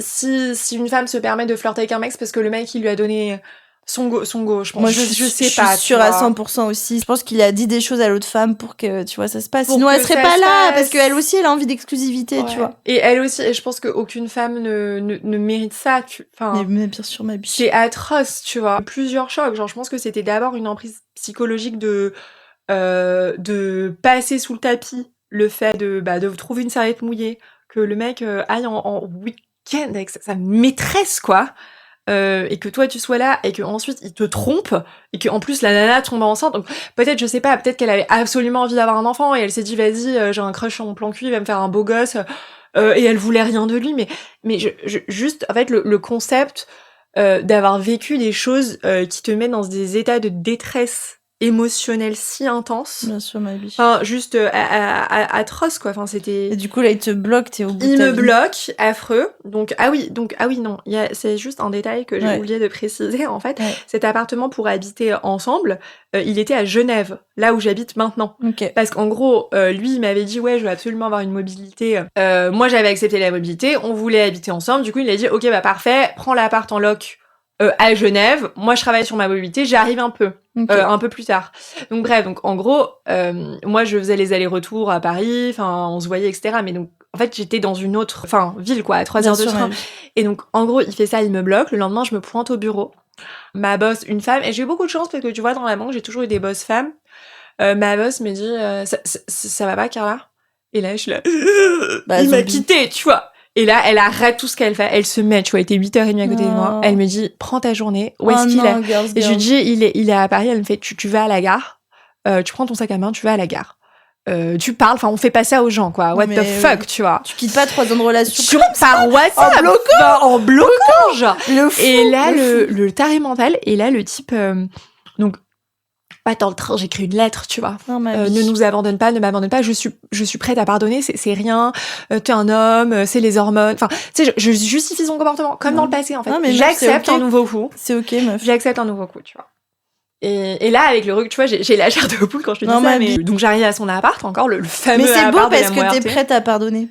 une femme se permet de flirter avec un mec, c'est parce que le mec, il lui a donné son go, je pense. Moi, je sais je pas. suis sûre à 100% aussi. Je pense qu'il a dit des choses à l'autre femme pour que, tu vois, ça se passe. Pour Sinon, que elle serait ça pas se là, passe. parce qu'elle aussi, elle a envie d'exclusivité, tu vois. Et elle aussi, et je pense qu'aucune femme ne mérite ça, enfin. Mais bien sûr, ma biche. C'est atroce, tu vois. Plusieurs chocs. Genre, je pense que c'était d'abord une emprise psychologique de passer sous le tapis le fait de trouver une serviette mouillée, que le mec aille en week-end avec sa maîtresse, quoi. Et que toi tu sois là et que ensuite il te trompe et que en plus la nana tombe enceinte. Donc peut-être, je sais pas, peut-être qu'elle avait absolument envie d'avoir un enfant et elle s'est dit vas-y, j'ai un crush sur mon plan cul, il va me faire un beau gosse, et elle voulait rien de lui. Mais juste en fait le concept d'avoir vécu des choses qui te mettent dans des états de détresse émotionnelle si intense. Bien sûr, ma biche. Enfin, juste atroce, quoi. Enfin, c'était... Et du coup, là, il te bloque, t'es au bout Il de ta me vie. bloque, affreux. Donc, ah oui, non. C'est juste un détail que j'ai oublié de préciser, en fait. Ouais. Cet appartement pour habiter ensemble, il était à Genève, là où j'habite maintenant. Okay. Parce qu'en gros, lui, il m'avait dit, ouais, je veux absolument avoir une mobilité. Moi, j'avais accepté la mobilité, on voulait habiter ensemble. Du coup, il a dit, ok, bah parfait, prends l'appart en loc à Genève. Moi, je travaille sur ma mobilité, j'arrive un peu. Okay. Un peu plus tard. Donc bref, en gros, moi je faisais les allers-retours à Paris, enfin on se voyait, etc. Mais donc en fait j'étais dans une autre ville, quoi, à 3 heures de train. Et donc en gros, il fait ça, il me bloque. Le lendemain, je me pointe au bureau. Ma boss, une femme, et j'ai eu beaucoup de chance parce que tu vois, dans la banque, j'ai toujours eu des boss femmes. Ma boss me dit ça va pas, Carla? Et là, je suis là, il m'a quitté, tu vois. Et là, elle arrête tout ce qu'elle fait. Elle se met, tu vois, il était 8h30 à côté de moi. Elle me dit, prends ta journée. Où est-ce qu'il est? Et je lui dis, il est à Paris. Elle me fait, tu vas à la gare. Tu prends ton sac à main, tu vas à la gare. Tu parles, enfin, on fait pas ça aux gens, quoi. What the fuck, tu vois. Tu quittes pas 3 ans de relation. Par WhatsApp. En bloquant, genre. Et là, le taré mental. Et là, le type, donc, pas dans le train, j'écris une lettre, tu vois. Non, ne nous abandonne pas, ne m'abandonne pas, je suis prête à pardonner, c'est rien, t'es un homme, c'est les hormones, enfin, tu sais, je justifie son comportement, comme dans le passé, en fait. J'accepte un nouveau coup. C'est ok, meuf. J'accepte un nouveau coup, tu vois. Et là, avec le recul, tu vois, j'ai la chair de poule quand je te dis ça, mais... Donc j'arrive à son appart, encore, le fameux appart. Mais c'est beau parce que t'es prête à pardonner.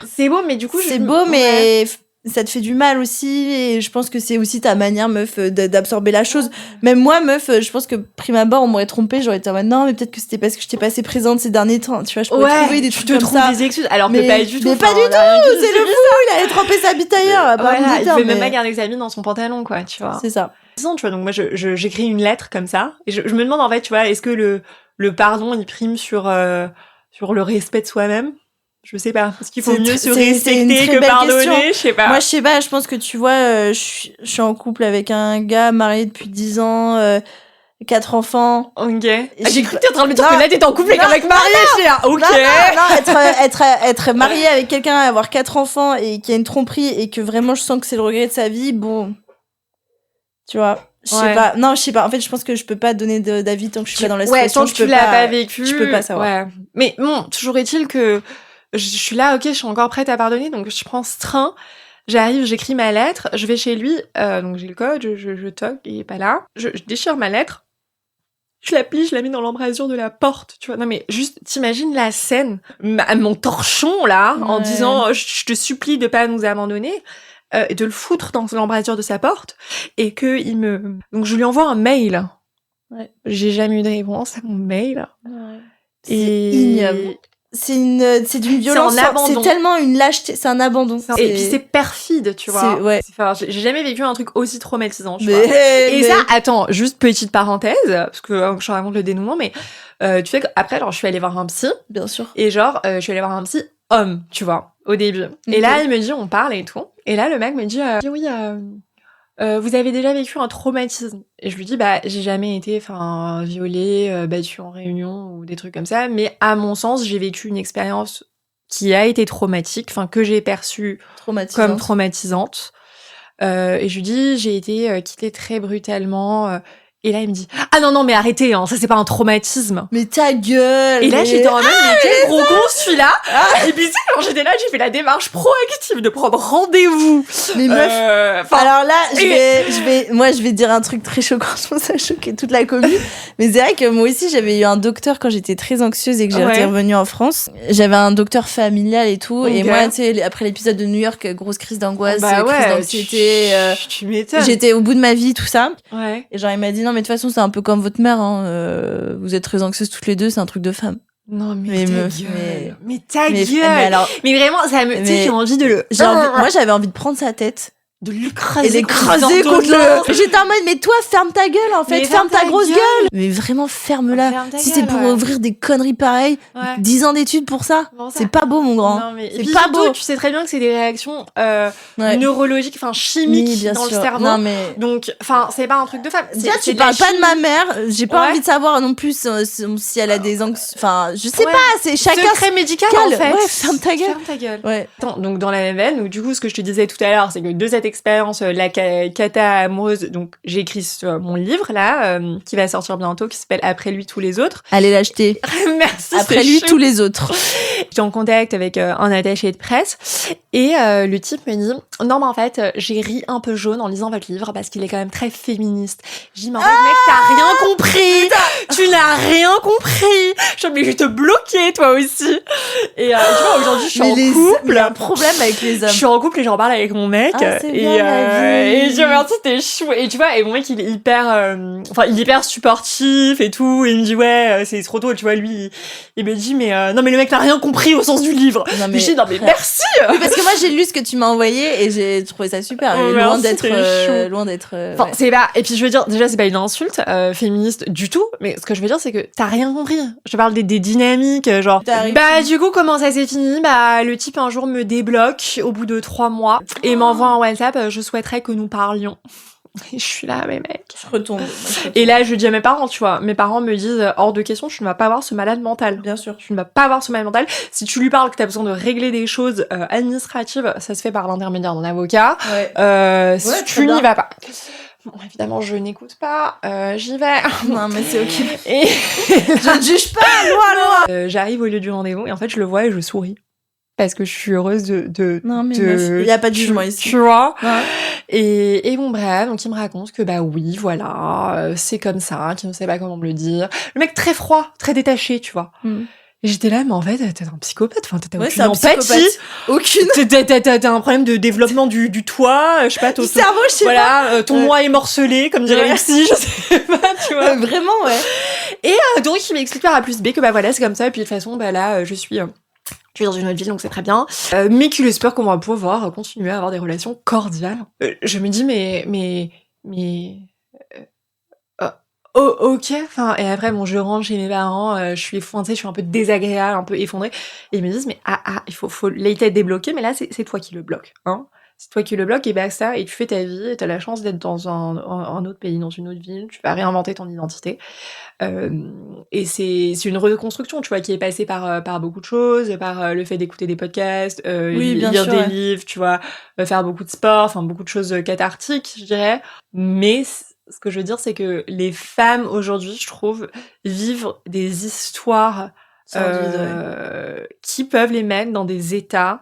C'est beau, mais du coup... C'est beau, mais... ça te fait du mal aussi, et je pense que c'est aussi ta manière, meuf, d'absorber la chose. Même moi, meuf, je pense que prime abord, on m'aurait trompée, j'aurais été en mode non, mais peut-être que c'était parce que je t'ai pas assez présente ces derniers temps, tu vois, je pourrais trouver des trucs comme ça. Tu te trouves des excuses, alors que pas du tout. Mais pas du tout, c'est le fou, il allait tremper sa bite ailleurs. Il pouvait même pas garder sa bite dans son pantalon, quoi, tu vois. C'est ça. Tu vois, donc moi, j'écris une lettre comme ça, et je me demande, en fait, tu vois, est-ce que le pardon, il prime sur le respect de soi-même? Je sais pas. Est-ce qu'il faut mieux se respecter que pardonner? Je sais pas. Moi, je sais pas. Je pense que tu vois, je suis en couple avec un gars marié depuis 10 ans, 4 enfants. Ok. J'ai cru que t'étais en train de me dire que là, t'étais en couple avec un mec marié. Ok. Non, être marié avec quelqu'un, avoir 4 enfants et qu'il y a une tromperie et que vraiment je sens que c'est le regret de sa vie, bon. Tu vois. Je sais pas. Non, je sais pas. En fait, je pense que je peux pas donner d'avis tant que je suis pas dans la situation. Tant que tu l'as pas vécu. Je peux pas savoir. Ouais. Mais bon, toujours est-il que je suis là, ok, je suis encore prête à pardonner, donc je prends ce train, j'arrive, j'écris ma lettre, je vais chez lui, donc j'ai le code, je toque, il est pas là, je déchire ma lettre, je la plie, je la mets dans l'embrasure de la porte, tu vois. Non mais juste, t'imagines la scène, mon torchon là, en disant, je te supplie de pas nous abandonner, et de le foutre dans l'embrasure de sa porte, et que donc je lui envoie un mail. Ouais. J'ai jamais eu de réponse à mon mail. Ouais. C'est ignoble. C'est d'une violence, c'est tellement une lâcheté, c'est un abandon. Et puis c'est perfide, tu vois. J'ai jamais vécu un truc aussi traumatisant, tu vois. Ça, attends, juste petite parenthèse, parce que je raconte le dénouement, mais tu sais qu'après, genre, je suis allée voir un psy. Bien sûr. Et genre, je suis allée voir un psy homme, tu vois, au début. Okay. Et là, il me dit, on parle et tout. Et là, le mec me dit, oui, vous avez déjà vécu un traumatisme? Et je lui dis, bah, j'ai jamais été, violée, battue en réunion ou des trucs comme ça, mais à mon sens, j'ai vécu une expérience qui a été traumatique, que j'ai perçue comme traumatisante. Et je lui dis, j'ai été quittée très brutalement. Et là, il me dit, ah non, mais arrêtez, hein, ça c'est pas un traumatisme. Mais ta gueule. Et là, j'étais en mode, mais quel gros con celui-là. Et puis, tu sais, quand j'étais là, j'ai fait la démarche proactive de prendre rendez-vous. Mais meuf, alors là, je vais dire un truc très choquant, je pense que ça a choqué toute la commune. Mais c'est vrai que moi aussi, j'avais eu un docteur quand j'étais très anxieuse et que j'étais revenue en France. J'avais un docteur familial et tout. Okay. Et moi, tu sais, après l'épisode de New York, grosse crise d'angoisse, crise d'anxiété. Tu m'étonnes. J'étais au bout de ma vie, tout ça. Ouais. Et genre, il m'a dit, non, mais de toute façon, c'est un peu comme votre mère, hein. Vous êtes très anxieuses toutes les deux, c'est un truc de femme. Non, mais ta gueule. Mais ta gueule. Mais vraiment, ça me, tu sais, j'ai envie de le. Moi, j'avais envie de prendre sa tête. De l'écraser. Et l'écraser contre le. J'étais en mode, mais toi, ferme ta gueule, en fait. Mais ferme ta grosse gueule. Mais vraiment, ferme-la. Si c'est pour ouvrir des conneries pareilles, 10 ans d'études pour ça. Bon, c'est pas beau, mon grand. Non, mais c'est pas beau. Tu sais très bien que c'est des réactions neurologiques, enfin, chimiques dans le cerveau. Non, mais... Donc, enfin, c'est pas un truc de femme. Déjà, tu parles pas de ma mère. J'ai pas envie de savoir non plus si elle a des anxiétés. Enfin, je sais pas, c'est chacun. Secret médical, en fait. Ouais, ferme ta gueule. Ferme ta gueule. Ouais. Attends, donc, dans la même veine, donc, du coup, ce que je te disais tout à l'heure, c'est que de cette expérience, la cata amoureuse, donc j'ai écrit mon livre là, qui va sortir bientôt, qui s'appelle Après lui tous les autres. Allez l'acheter. Merci. Après lui tous les autres. J'étais en contact avec un attaché de presse et le type me dit non mais en fait j'ai ri un peu jaune en lisant votre livre parce qu'il est quand même très féministe. J'ai dit mais en fait mec t'as rien compris, tu n'as rien compris. Je dis mais je vais te bloquer toi aussi. Et tu vois aujourd'hui je suis en couple. Il y a un problème avec les hommes. Je suis en couple et j'en parle avec mon mec. Et je me dis c'était chou. Et tu vois, et mon mec il est hyper supportif et tout. Et il me dit ouais c'est trop tôt, tu vois, lui il me dit mais non mais le mec n'a rien compris au sens du livre. Non mais je dis non mais merci. Oui, parce que moi j'ai lu ce que tu m'as envoyé et j'ai trouvé ça super. Loin d'être enfin c'est pas, et puis je veux dire déjà c'est pas une insulte féministe du tout, mais ce que je veux dire c'est que t'as rien compris. Je parle des dynamiques, genre du coup comment ça s'est fini, le type un jour me débloque au bout de 3 mois et m'envoie un WhatsApp, je souhaiterais que nous parlions. Et je suis là, mais mec. Je retombe. Et là, je dis à mes parents, tu vois, mes parents me disent, hors de question, tu ne vas pas avoir ce malade mental. Bien sûr. Tu ne vas pas avoir ce malade mental. Si tu lui parles que tu as besoin de régler des choses administratives, ça se fait par l'intermédiaire d'un avocat. Si tu n'y vas pas. Bon, évidemment, je n'écoute pas, j'y vais. Non, mais c'est ok. Et je ne juge pas, loi. J'arrive au lieu du rendez-vous et en fait, je le vois et je souris. Parce que je suis heureuse non, mais il n'y a pas de jugement ici. Tu vois. Ouais. Et bon, bref, donc il me raconte que oui, voilà, c'est comme ça, qu'il ne sait pas comment me le dire. Le mec très froid, très détaché, tu vois. Et j'étais là, mais en fait, t'es un psychopathe. Enfin, t'as aucune empathie. Aucune. T'as un problème de développement du toit, je sais pas, ton cerveau, je sais pas. Ton moi est morcelé, comme dirait le psy, je sais pas, tu vois. Vraiment, ouais. Et donc, il m'explique par A plus B que voilà, c'est comme ça. Et puis, de toute façon, là, je suis dans une autre ville, donc c'est très bien. Mais qu'il espère qu'on va pouvoir continuer à avoir des relations cordiales. Je me dis, ok. Enfin, et après, je rentre chez mes parents, je suis effondrée, je suis un peu désagréable, un peu effondrée. Et ils me disent, mais il faut l'être débloqué, mais là, c'est toi qui le bloque, hein. C'est toi qui le bloque et ça, et tu fais ta vie, et t'as la chance d'être dans un autre pays, dans une autre ville, tu vas réinventer ton identité. Et c'est une reconstruction, tu vois, qui est passée par beaucoup de choses, par le fait d'écouter des podcasts, lire des livres, tu vois, faire beaucoup de sport, enfin beaucoup de choses cathartiques, je dirais. Mais ce que je veux dire, c'est que les femmes aujourd'hui, je trouve, vivent des histoires qui peuvent les mettre dans des états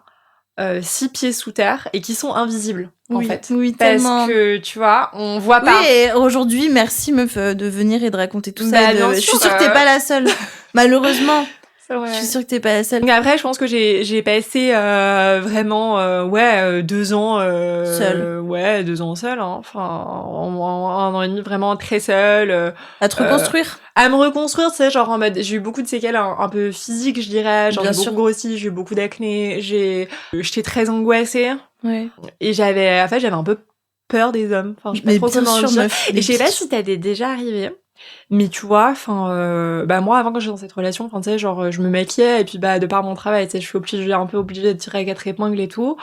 6 pieds sous terre et qui sont invisibles. En fait. Oui, parce tellement. que, tu vois, on voit pas. Oui, et aujourd'hui, merci meuf de venir et de raconter tout ça. Je suis sûre que t'es pas la seule. Malheureusement. Ouais. Je suis sûre que t'es pas la seule. Mais après, je pense que j'ai passé vraiment 2 ans seule. 2 ans seule. Hein. Enfin, un an et demi vraiment très seule. À te reconstruire. À me reconstruire, tu sais, genre en mode, j'ai eu beaucoup de séquelles un peu physiques, je dirais. Genre, j'ai beaucoup grossi, j'ai eu beaucoup d'acné, j'étais très angoissée. Ouais. Et j'avais un peu peur des hommes. Enfin, je sais pas trop comment dire. Et je sais pas si t'es déjà arrivé. Mais tu vois, enfin, moi, avant quand j'étais dans cette relation, enfin, tu sais, genre, je me maquillais et puis, de par mon travail, tu sais, je suis un peu obligée de tirer à 4 épingles et tout,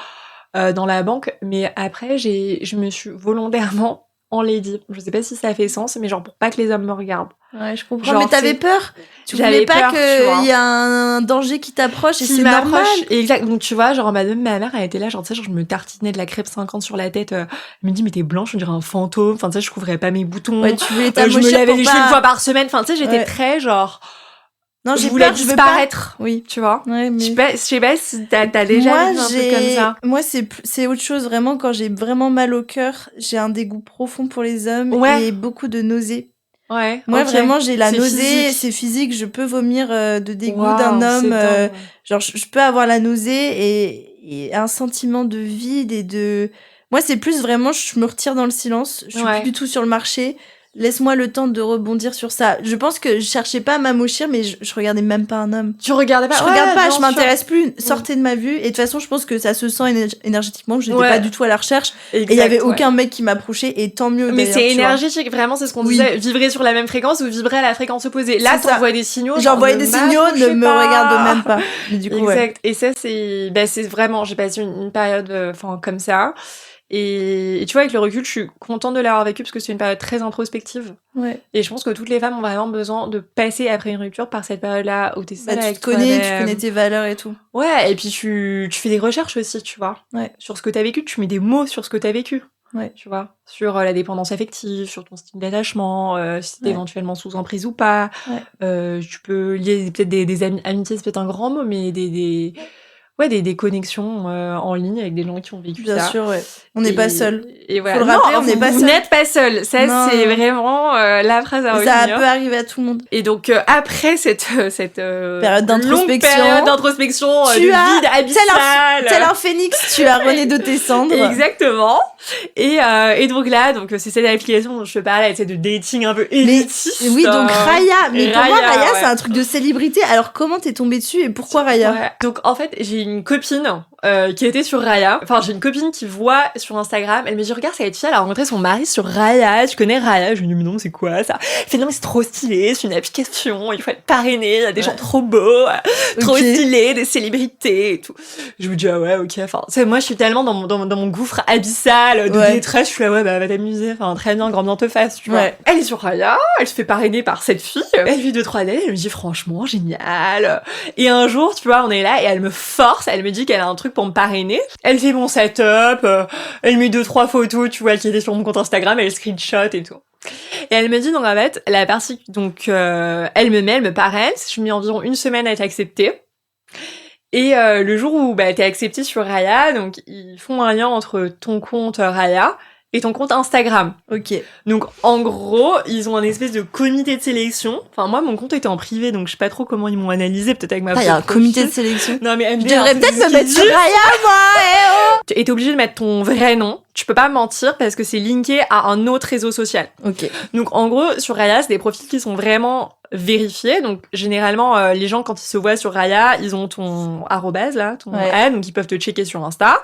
dans la banque. Mais après, je me suis volontairement en lady. Je sais pas si ça fait sens, mais genre pour pas que les hommes me regardent. Ouais, je comprends. Genre, mais t'avais peur? Tu voulais pas qu'il y a un danger qui t'approche et c'est normal. Exact. Donc, tu vois, genre, ma mère, elle était là, genre, tu sais, genre, je me tartinais de la crêpe 50 sur la tête. Elle me dit, mais t'es blanche, on dirait un fantôme. Enfin, tu sais, je couvrais pas mes boutons. Ouais, tu voulais je me lavais les cheveux une fois par semaine. Enfin, tu sais, j'étais très, genre... Non, je voulais disparaître. Oui. Tu vois. Ouais, mais... Je sais pas si t'as déjà vu un truc comme ça. Moi, c'est autre chose. Vraiment, quand j'ai vraiment mal au cœur, j'ai un dégoût profond pour les hommes et beaucoup de nausées. Ouais. Moi, vraiment, j'ai la nausée, c'est physique. Je peux vomir de dégoût d'un homme. Genre, je peux avoir la nausée et un sentiment de vide et de... Moi, c'est plus vraiment, je me retire dans le silence. Je suis plus du tout sur le marché. Laisse-moi le temps de rebondir sur ça. Je pense que je cherchais pas à m'amochir, mais je regardais même pas un homme. Tu regardais pas? Je regarde pas, je m'intéresse plus. Sortez de ma vue. Et de toute façon, je pense que ça se sent énergétiquement. J'étais pas du tout à la recherche. Exact, et il y avait aucun mec qui m'approchait. Et tant mieux. Mais c'est énergétique. Vraiment, c'est ce qu'on disait. Vibrer sur la même fréquence ou vibrer à la fréquence opposée. Là, t'envoies des signaux. J'envoyais des signaux, ne me regarde même pas. Mais du coup, exact. Et ça, c'est vraiment, j'ai passé une période, comme ça. Et tu vois, avec le recul, je suis contente de l'avoir vécu parce que c'est une période très introspective. Ouais. Et je pense que toutes les femmes ont vraiment besoin de passer après une rupture par cette période-là où t'es seule avec toi-même. Tu connais tes valeurs et tout. Ouais, et puis tu fais des recherches aussi, tu vois. Ouais. Sur ce que t'as vécu, tu mets des mots sur ce que t'as vécu. Ouais. Tu vois, sur la dépendance affective, sur ton style d'attachement, si t'es éventuellement sous emprise ou pas. Ouais. Tu peux lier peut-être des amitiés, c'est peut-être un grand mot, mais des connexions en ligne avec des gens qui ont vécu ça. Bien sûr, ouais. On n'est pas seul. Et voilà. Faut le rappeler, on n'est pas seul. Vous n'êtes pas seul. Ça, c'est vraiment la phrase à retenir. Ça peut arriver à tout le monde. Et donc, après cette période d'introspection, de vide abyssal. Tel un phénix, tu as rené de tes cendres. Exactement. Et donc là, c'est cette application dont je te parlais, c'est de dating un peu élitiste. Oui, donc Raya. Mais pour moi, Raya, c'est un truc de célébrité. Alors, comment t'es tombée dessus et pourquoi Raya? Donc, en fait, j'ai une copine qui était sur Raya. Enfin, j'ai une copine qui voit sur Instagram, elle me dit, regarde, cette fille, elle a rencontré son mari sur Raya, tu connais Raya? Je lui dis, mais non, c'est quoi ça? Elle fait, non, mais c'est trop stylé, c'est une application, il faut être parrainé, il y a des gens trop beaux, trop stylés, des célébrités et tout. Je me dis, ah ouais, ok, enfin, moi, je suis tellement dans mon gouffre abyssal de détresse, je suis là, ouais, bah, va t'amuser, enfin, très bien, grand bien te fasse, tu vois. Elle est sur Raya, elle se fait parrainer par cette fille, elle vit 2-3 années, elle me dit, franchement, génial. Et un jour, tu vois, on est là et elle me force, elle me dit qu'elle a un truc pour me parrainer. Elle fait mon setup, elle met 2-3 photos, tu vois, qui étaient sur mon compte Instagram, elle screenshot et tout. Et elle me dit, donc en fait, la partie, donc elle me parraine, je mets environ 1 semaine à être acceptée. Et le jour où t'es acceptée sur Raya, donc ils font un lien entre ton compte Raya et ton compte Instagram. Ok. Donc, en gros, ils ont un espèce de comité de sélection. Enfin, moi, mon compte était en privé, donc je sais pas trop comment ils m'ont analysé, peut-être avec ma photo. Il y a un comité de sélection. Non, mais je devrais peut-être me mettre sur Raya, moi! Et t'es obligé de mettre ton vrai nom. Tu peux pas mentir parce que c'est linké à un autre réseau social. Ok. Donc, en gros, sur Raya, c'est des profils qui sont vraiment vérifiés. Donc, généralement, les gens, quand ils se voient sur Raya, ils ont ton arrobase, là, ton ad, donc ils peuvent te checker sur Insta.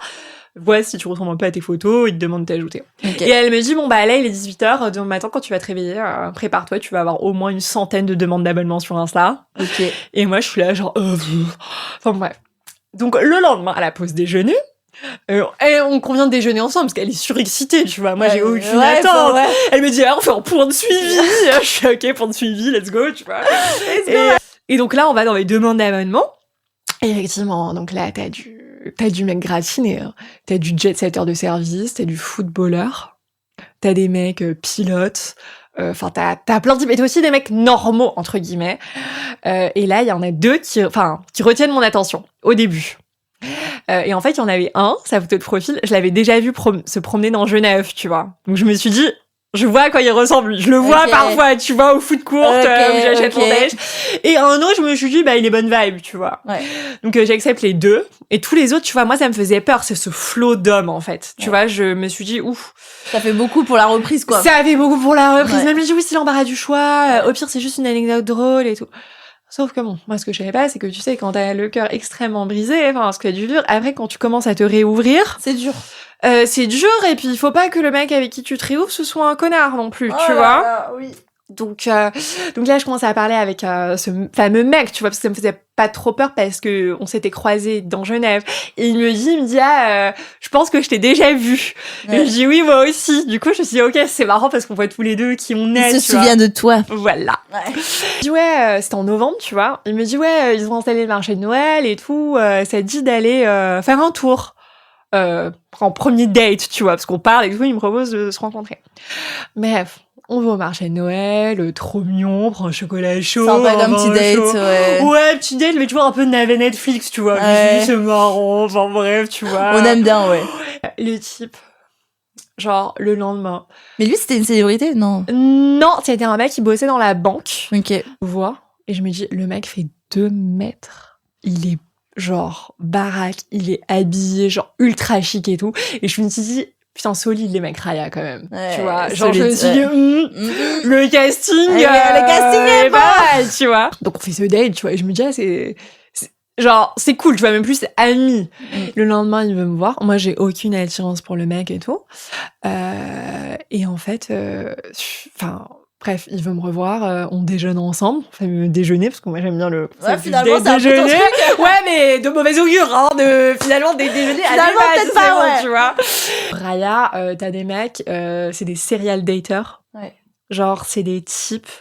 Vois si tu ressembles un peu à tes photos, ils te demandent de t'ajouter. Okay. Et elle me dit, bon, là, il est 18h, demain matin, quand tu vas te réveiller, prépare-toi, tu vas avoir au moins 100 de demandes d'abonnement sur Insta. Ok. Et moi, je suis là, genre, enfin, bref. Donc, le lendemain, à la pause déjeuner, et on convient de déjeuner ensemble, parce qu'elle est surexcitée, tu vois. Moi, j'ai aucune attente. Elle me dit, on fait un point de suivi. Je suis ok, point de suivi, let's go, tu vois. Et donc là, on va dans les demandes d'abonnement. Et effectivement, donc là, t'as du mec gratiné, hein. T'as du jet-setter de service, t'as du footballeur, t'as des mecs pilotes, enfin t'as plein de types, et t'as aussi des mecs normaux, entre guillemets. Et là, il y en a 2 qui retiennent mon attention, au début. Et en fait, il y en avait un, sa photo de profil, je l'avais déjà vu se promener dans Genève, tu vois. Donc je me suis dit, je vois à quoi il ressemble. Je le vois parfois, tu vois, au foot court, où j'achète mon déj. Et un autre, je me suis dit, il est bonne vibe, tu vois. Ouais. Donc, j'accepte les 2. Et tous les autres, tu vois, moi, ça me faisait peur. C'est ce flot d'hommes, en fait. Tu vois, je me suis dit, ouf. Ça fait beaucoup pour la reprise, quoi. Ça fait beaucoup pour la reprise. Même je me dis, oui, c'est l'embarras du choix. Au pire, c'est juste une anecdote drôle et tout. Sauf que bon, moi, ce que je savais pas, c'est que tu sais, quand t'as le cœur extrêmement brisé, enfin, ce que tu as dû vivre, après, quand tu commences à te réouvrir. C'est dur. C'est dur, et puis il faut pas que le mec avec qui tu te réouvres, ce soit un connard non plus, tu vois. Oui. Donc là, je commençais à parler avec ce fameux mec, tu vois, parce que ça me faisait pas trop peur parce que on s'était croisés dans Genève. Et il me dit, je pense que je t'ai déjà vu. Ouais. Et je dis, oui, moi aussi. Du coup, je me suis dit, ok, c'est marrant parce qu'on voit tous les deux qui on est. Il se souvient de toi. Voilà. Ouais. Je dis, c'était en novembre, tu vois. Il me dit, ils ont installé le marché de Noël et tout. Ça te dit d'aller faire un tour. En premier date, tu vois, parce qu'on parle et tout, il me propose de se rencontrer. Bref. On va au marché de Noël, trop mignon, on prend un chocolat chaud. Sympa comme petit date, ouais. Ouais, petit date, mais tu vois, un peu de navet Netflix, tu vois. Ouais. C'est marrant, enfin bref, tu vois. On aime bien, ouais. Le type, genre, le lendemain. Mais lui, c'était une célébrité, non? Non, c'était un mec qui bossait dans la banque. Ok. Vois. Et je me dis, le mec fait 2 mètres. Il est genre baraque, il est habillé, genre ultra chic et tout. Et je me suis dit, putain, solide les mecs Raya quand même. Ouais, tu vois, genre solide, je me suis dit, le casting, le casting est pas mal, tu vois. Donc on fait ce date, tu vois, et je me dis, c'est cool, tu vois, même plus c'est ami. Le lendemain, il veut me voir. Moi, j'ai aucune attirance pour le mec et tout. Et en fait, bref, il veut me revoir, on déjeune ensemble, enfin déjeuner, parce que moi j'aime bien le finalement, c'est déjeuner. Un peu ton truc. Ouais, mais de mauvais augure, hein, finalement des déjeuners à peut-être pas, ouais. Tu vois. Raya, t'as des mecs, c'est des serial daters. Ouais. Genre, c'est des types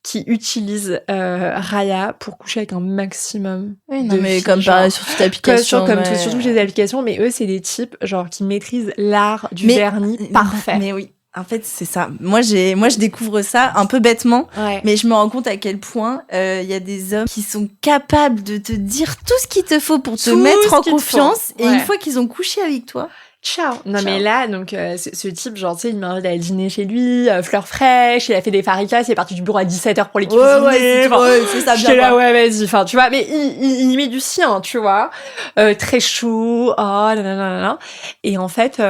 qui utilisent Raya pour coucher avec un maximum de mais filles, comme pareil sur toute application. Comme sur toutes les applications, mais eux, c'est des types genre qui maîtrisent l'art du vernis parfait. Mais oui. En fait, c'est ça. Moi, je découvre ça un peu bêtement, mais je me rends compte à quel point y a des hommes qui sont capables de te dire tout ce qu'il te faut pour te mettre en confiance. Et une fois qu'ils ont couché avec toi, ciao. Non, mais là, donc, ce type, genre, tu sais, il m'invite à dîner chez lui, fleurs fraîches, il a fait des faritas, il est parti du bureau à 17h pour les cuisiner. Ouais, c'est ça bien. J'étais là, ouais, vas-y, enfin, tu vois, mais il met du sien, tu vois. Très chaud, nanana. Et en fait,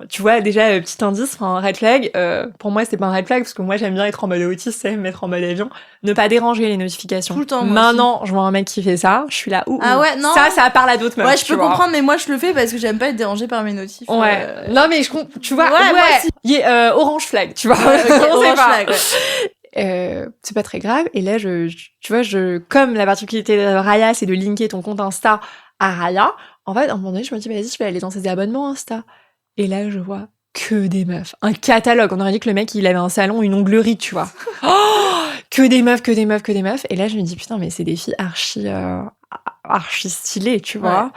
tu vois, déjà, petit indice, un red flag, pour moi, c'était pas un red flag, parce que moi, j'aime bien être en mode autiste, me mettre en mode avion, ne pas déranger les notifications. Tout le temps, maintenant, je vois un mec qui fait ça, je suis là, ah ouais, non. Ça parle à d'autres meufs. Ouais, je peux comprendre, mais moi, je le fais parce que j'aime pas être dérangée par mes notifs. Ouais. Non, mais tu vois, orange flag, tu vois. Orange flag, c'est pas très grave. Et là, tu vois, comme la particularité de Raya, c'est de linker ton compte Insta à Raya, en fait, à un moment donné, je me dis, vas-y, je vais aller dans ses abonnements Insta. Et là, je vois que des meufs. Un catalogue. On aurait dit que le mec, il avait un salon, une onglerie, tu vois. Que des meufs. Et là, je me dis, putain, mais c'est des filles archi stylées, tu vois. Ouais.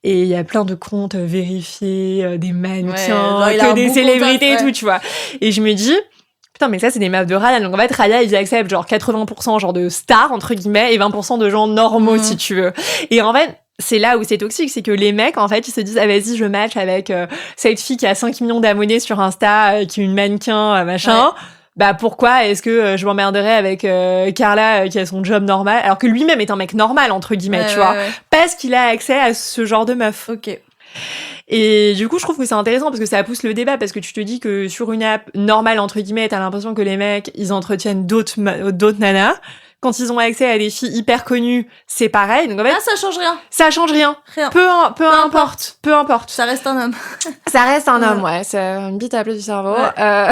Et il y a plein de comptes vérifiés, des mannequins, que des célébrités et tout, tu vois. Et je me dis, putain, mais ça, c'est des meufs de Raya. Donc, en fait, Raya, ils acceptent genre 80% genre de stars, entre guillemets, et 20% de gens normaux, si tu veux. Et en fait, c'est là où c'est toxique, c'est que les mecs, en fait, ils se disent, ah, vas-y, je match avec cette fille qui a 5 millions d'abonnés sur Insta, qui est une mannequin, machin. Ouais. Bah pourquoi est-ce que je m'emmerderais avec Carla qui a son job normal alors que lui-même est un mec normal entre guillemets, tu vois, parce qu'il a accès à ce genre de meuf. Ok. Et du coup, je trouve que c'est intéressant parce que ça pousse le débat parce que tu te dis que sur une app normale entre guillemets, t'as l'impression que les mecs ils entretiennent d'autres nanas. Quand ils ont accès à des filles hyper connues, c'est pareil. Donc en fait, ça change rien. Ça change rien. Peu importe. Ça reste un homme. Ça reste un homme, ouais. C'est une bite à plat du cerveau. Ouais.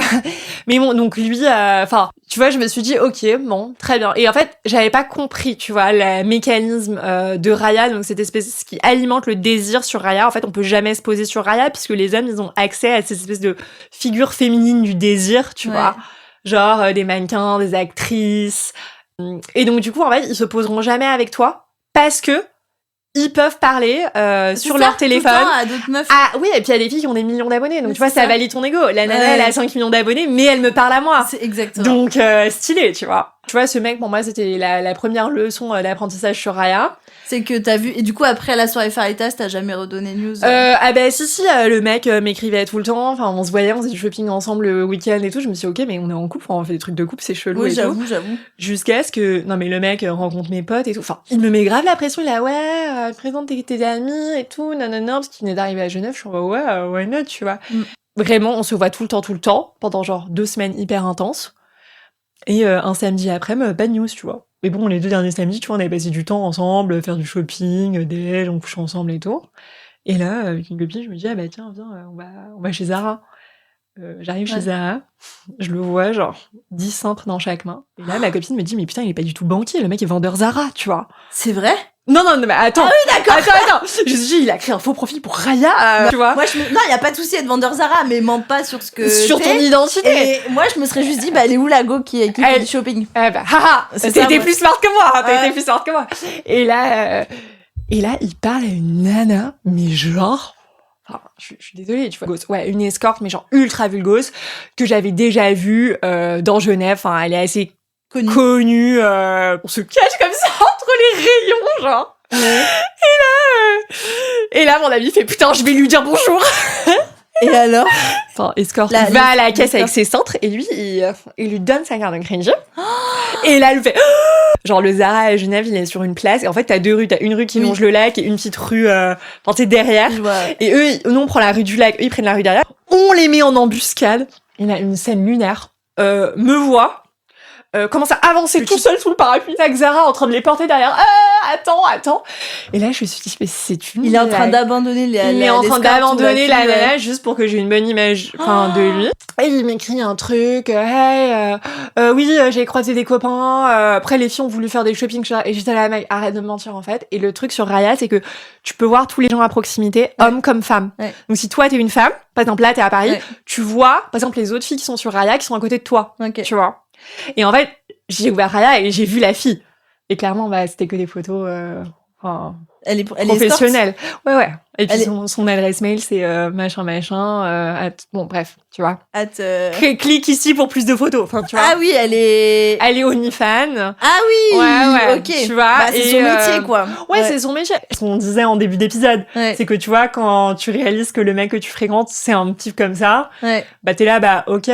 Mais bon, donc lui, tu vois, je me suis dit, ok, bon, très bien. Et en fait, j'avais pas compris, tu vois, le mécanisme de Raya, donc cette espèce qui alimente le désir sur Raya. En fait, on peut jamais se poser sur Raya puisque les hommes, ils ont accès à cette espèce de figure féminine du désir, tu vois. Genre des mannequins, des actrices. Et donc, du coup, en fait, ils se poseront jamais avec toi parce que ils peuvent parler sur leur téléphone à d'autres meufs. Ah oui, et puis il y a des filles qui ont des millions d'abonnés. Donc tu vois, ça valide ton ego. La nana, elle a 5 millions d'abonnés, mais elle me parle à moi. C'est exactement. Donc stylé, tu vois. Tu vois, ce mec, pour moi, c'était la première leçon d'apprentissage sur Raya. C'est que t'as vu... Et du coup, après la soirée Faritas, t'as jamais redonné news Si, le mec m'écrivait tout le temps. Enfin, on se voyait, on faisait du shopping ensemble le week-end et tout. Je me suis dit, ok, mais on est en couple, on fait des trucs de couple, c'est chelou et j'avoue. Jusqu'à ce que... Non, mais le mec rencontre mes potes et tout. Enfin, il me met grave la pression. Il est là, présente tes amis et tout, non, parce qu'il venait d'arriver à Genève. Je suis ouais, why not, tu vois. Vraiment, on se voit tout le temps, pendant genre 2 semaines hyper intenses. Et un samedi après, pas de news, tu vois. Mais bon, les 2 derniers samedis, tu vois, on avait passé du temps ensemble, faire du shopping, déj, on couche ensemble et tout. Et là, avec une copine, je me dis, ah bah tiens, viens, on va chez Zara. J'arrive chez Zara, je le vois, genre, 10 cintres dans chaque main. Et là, ma copine me dit, mais putain, il est pas du tout banquier, le mec est vendeur Zara, tu vois. C'est vrai? Non, mais attends. Ah oui, d'accord. Attends. Je me suis dit, il a créé un faux profil pour Raya, tu vois. Moi, non, il y a pas de souci d'être vendeur Zara, mais ment pas sur ce que sur ton identité. Et moi, je me serais juste dit, bah, elle est où la go qui fait du shopping? Haha, t'étais plus smart que moi, Et là, il parle à une nana, mais genre... Enfin, je suis désolée, tu vois. Ouais, une escorte, mais genre ultra vulgose, que j'avais déjà vue dans Genève. Enfin, elle est assez connue. On se cache comme ça entre les rayons, genre. Ouais. Et là, mon ami fait, putain, je vais lui dire bonjour. Et alors? Enfin, escorte va à la caisse avec ses centres, et lui, il lui donne sa carte de crédit. Et là, elle lui fait... Genre, le Zara à Genève, il est sur une place. Et en fait, t'as 2 rues. T'as une rue qui longe le lac et une petite rue, t'es derrière. Et eux, nous, on prend la rue du lac. Eux, ils prennent la rue derrière. On les met en embuscade. Il y a une scène lunaire. Me voit. Commence à avancer tout seul sous le parapluie. Avec Zara en train de les porter derrière. Attends. Et là, je me suis dit, mais c'est une... Il est en train d'abandonner la nana juste pour que j'ai une bonne image, de lui. Et il m'écrit un truc, hey, oui, j'ai croisé des copains, après les filles ont voulu faire des shopping, et j'étais là, mec, arrête de me mentir, en fait. Et le truc sur Raya, c'est que tu peux voir tous les gens à proximité, hommes comme femmes. Ouais. Donc si toi, t'es une femme, par exemple, là, t'es à Paris, tu vois, par exemple, les autres filles qui sont sur Raya, qui sont à côté de toi, tu vois. Et en fait, j'ai ouvert Raya et j'ai vu la fille. Et clairement, c'était que des photos, elle est professionnelle. Ouais. Et puis son adresse mail, c'est machin. Bon, bref, tu vois. Clique ici pour plus de photos. Enfin, tu vois. Ah oui, elle est OnlyFans. Ah oui, ouais, ok. Tu vois. Bah, c'est son métier, quoi. Ouais, c'est son métier. Ce qu'on disait en début d'épisode, c'est que tu vois, quand tu réalises que le mec que tu fréquentes, c'est un type comme ça, t'es là, ok,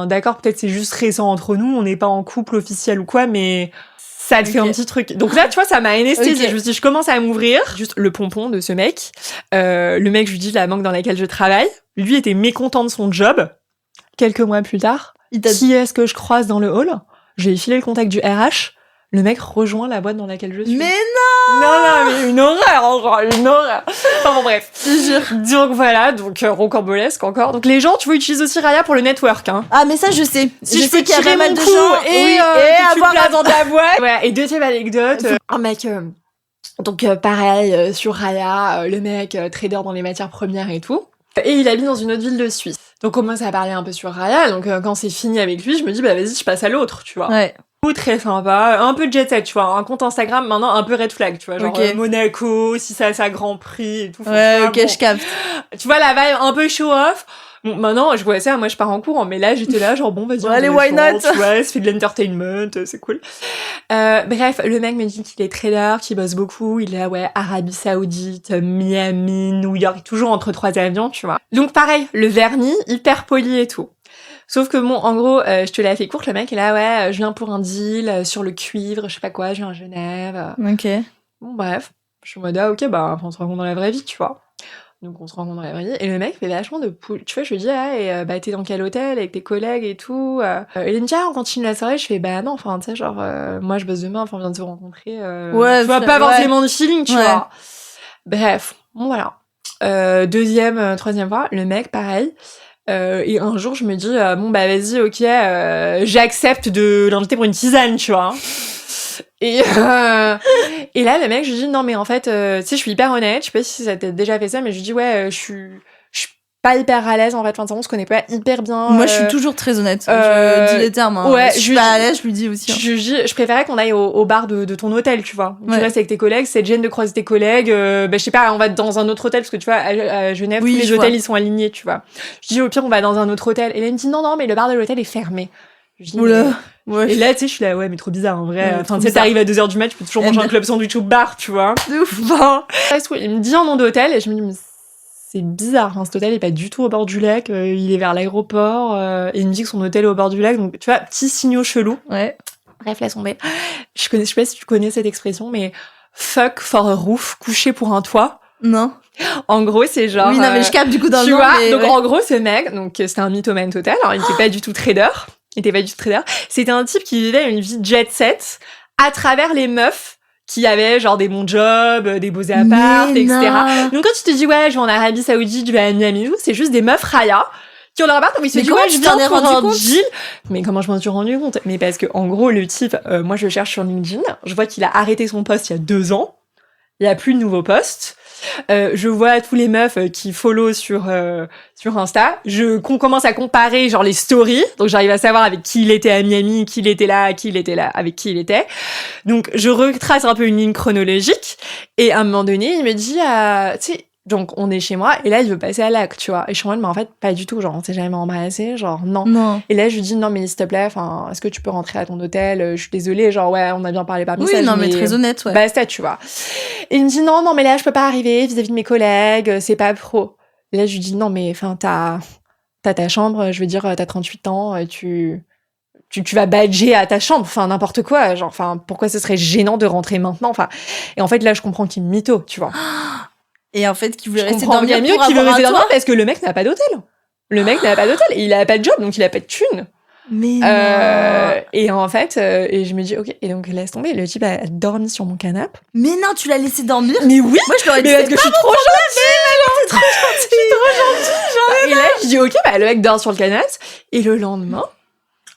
d'accord, peut-être c'est juste récent entre nous, on n'est pas en couple officiel ou quoi, mais... Ça te fait un petit truc. Donc là, tu vois, ça m'a anesthésiée. Je me suis dit, je commence à m'ouvrir. Juste le pompon de ce mec. Le mec, je lui dis la banque dans laquelle je travaille. Lui était mécontent de son job. Quelques mois plus tard, qui est-ce que je croise dans le hall? J'ai filé le contact du RH. Le mec rejoint la boîte dans laquelle je suis. Mais non! Non, mais une horreur, une horreur. Enfin bon, bref. Je jure. Donc voilà, rocambolesque encore. Donc les gens, tu vois, utilisent aussi Raya pour le network, hein. Ah, mais ça, je sais. Si je sais qu'il y a pas mal de gens et avoir la dans ta boîte. Voilà. Et deuxième anecdote, un mec, pareil, sur Raya, le mec, trader dans les matières premières et tout. Et il habite dans une autre ville de Suisse. Donc on commence à parler un peu sur Raya. Donc quand c'est fini avec lui, je me dis, vas-y, je passe à l'autre, tu vois. Ouais. Très sympa, un peu jet set, tu vois, un compte Instagram maintenant un peu red flag, tu vois, genre Monaco, si ça a sa Grand Prix et tout. Ouais, ok, je capte. Tu vois la vibe un peu show off. Bon, maintenant, je vois ça, moi je pars en cours, mais là j'étais là, genre bon, vas-y, allez, why not? Tu vois, ça fait de l'entertainment, c'est cool. Bref, le mec me dit qu'il est trader, qu'il bosse beaucoup, il est Arabie Saoudite, Miami, New York, toujours entre 3 avions, tu vois. Donc pareil, le vernis, hyper poli et tout. Sauf que bon, en gros, je te l'ai fait courte, le mec est là, je viens pour un deal sur le cuivre, je sais pas quoi, je viens à Genève. Ok. Bon, bref. Je suis en mode, ok, on se rencontre dans la vraie vie, tu vois. Donc on se rencontre dans la vraie vie, et le mec fait vachement de poule. Tu vois, je lui dis, t'es dans quel hôtel avec tes collègues et tout. Et il me dit, on continue la soirée. Je fais, non, enfin, tu sais, genre, moi je bosse demain, on vient de se rencontrer. Tu vois, pas forcément de feeling, tu vois. Bref, bon, voilà. Deuxième, troisième fois, le mec, pareil. Et un jour, je me dis, vas-y, ok, j'accepte de l'inviter pour une tisane, tu vois. Et là, le mec, je lui dis, non, mais en fait, tu sais, je suis hyper honnête, je sais pas si ça t'a déjà fait ça, mais je lui dis, je suis pas hyper à l'aise, en fait, on se connaît pas hyper bien. Moi, je suis toujours très honnête, je dis les termes, hein. Ouais, je suis pas à l'aise, je lui dis aussi. Hein. Je préférais qu'on aille au bar de ton hôtel, tu vois. Tu restes avec tes collègues, c'est gêne de croiser tes collègues, je sais pas, on va dans un autre hôtel, parce que tu vois, à Genève, tous les hôtels, ils sont alignés, tu vois. Je dis, au pire, on va dans un autre hôtel. Et là, il me dit, non, mais le bar de l'hôtel est fermé. Je dis, et là, tu sais, je suis là, mais trop bizarre, en vrai. Enfin, tu sais, t'arrives à 2h du mat, tu peux toujours manger un club sandwich au bar, tu vois. De ouf. Il me dit un nom d'hôtel, et je me dis, mais c'est bizarre, cet hôtel est pas du tout au bord du lac, il est vers l'aéroport, et il me dit que son hôtel est au bord du lac, donc tu vois, petit signaux chelou. Ouais. Bref, laisse tomber. Je sais pas si tu connais cette expression, mais fuck for a roof, coucher pour un toit. Non. En gros, c'est genre... Oui, non, mais je capte du coup dans le nom. Tu vois, donc en gros, ce mec, donc c'était un mythomane total, alors il était pas du tout trader, c'était un type qui vivait une vie jet set à travers les meufs qui avaient genre des bons jobs, des beaux apparts, etc. Donc quand tu te dis, je vais en Arabie Saoudite, je vais à Miami, c'est juste des meufs Raya qui ont leur appart, où il se dit, ouais, je viens pour un deal. Mais comment je m'en suis rendu compte? Mais parce que, en gros, le type, moi, je cherche sur LinkedIn, je vois qu'il a arrêté son post il y a 2 ans. Il y a plus de nouveaux posts. Je vois tous les meufs qui follow sur Insta. Qu'on commence à comparer genre les stories. Donc j'arrive à savoir avec qui il était à Miami, qui il était là, avec qui il était. Donc je retrace un peu une ligne chronologique. Et à un moment donné, il me dit, tu sais, donc on est chez moi et là il veut passer à l'acte, tu vois. Et je suis en mode, mais en fait pas du tout, genre on s'est jamais embrassé, genre non. Et là je lui dis, non mais s'il te plaît, enfin est-ce que tu peux rentrer à ton hôtel, je suis désolée, genre ouais on a bien parlé par message. Oui non mais très honnête, ouais. Basta, tu vois. Et il me dit, non mais là je peux pas arriver vis-à-vis de mes collègues, c'est pas pro. Et là je lui dis, non mais enfin t'as ta chambre, je veux dire t'as 38 ans, tu vas badger à ta chambre, enfin n'importe quoi, genre enfin pourquoi ce serait gênant de rentrer maintenant, enfin. Et en fait là je comprends qu'il me mytho, tu vois. Et en fait, qui voulait rester dormir pour qu'il veut rester dormir parce que le mec n'a pas d'hôtel. Le mec n'a pas d'hôtel. Et il a pas de job, donc il a pas de thune. Mais non. Et en fait, et je me dis, ok, et donc laisse tomber. Le type a dormi sur mon canapé. Mais non, tu l'as laissé dormir? Mais oui. Moi, je l'aurais dit. Mais parce que je suis trop gentille. Je suis trop gentille. Et là, je dis, ok, le mec dort sur le canapé. Et le lendemain,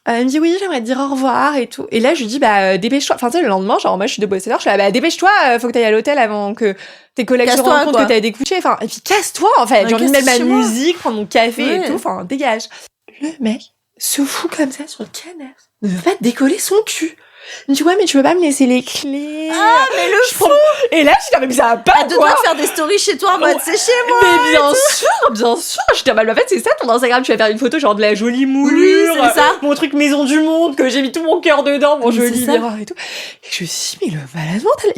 il me dit, oui, j'aimerais te dire au revoir et tout. Et là, je lui dis, dépêche-toi. Enfin, tu sais, le lendemain, genre, moi, je suis debout à 7h, je suis là, dépêche-toi, faut que t'ailles à l'hôtel avant que tes collègues se rendent compte que t'as découché. Enfin, et puis, casse-toi, en fait. J'ai envie de mettre ma musique, prendre mon café et tout. Enfin, dégage. Le mec se fout comme ça sur le canapé. Ne veut pas décoller son cul. Il me dit, ouais, mais tu veux pas me laisser les clés? Ah, mais le fou! Et là, je suis comme, mais ça va pas, de toi faire des stories chez toi en mode, c'est chez moi! Mais bien sûr! J'étais en mode, en fait, c'est ça ton Instagram, tu vas faire une photo genre de la jolie moulure. Oui, c'est ça. Mon truc maison du monde, que j'ai mis tout mon cœur dedans, mon joli miroir et tout. Et je me suis dit, mais le malade mental,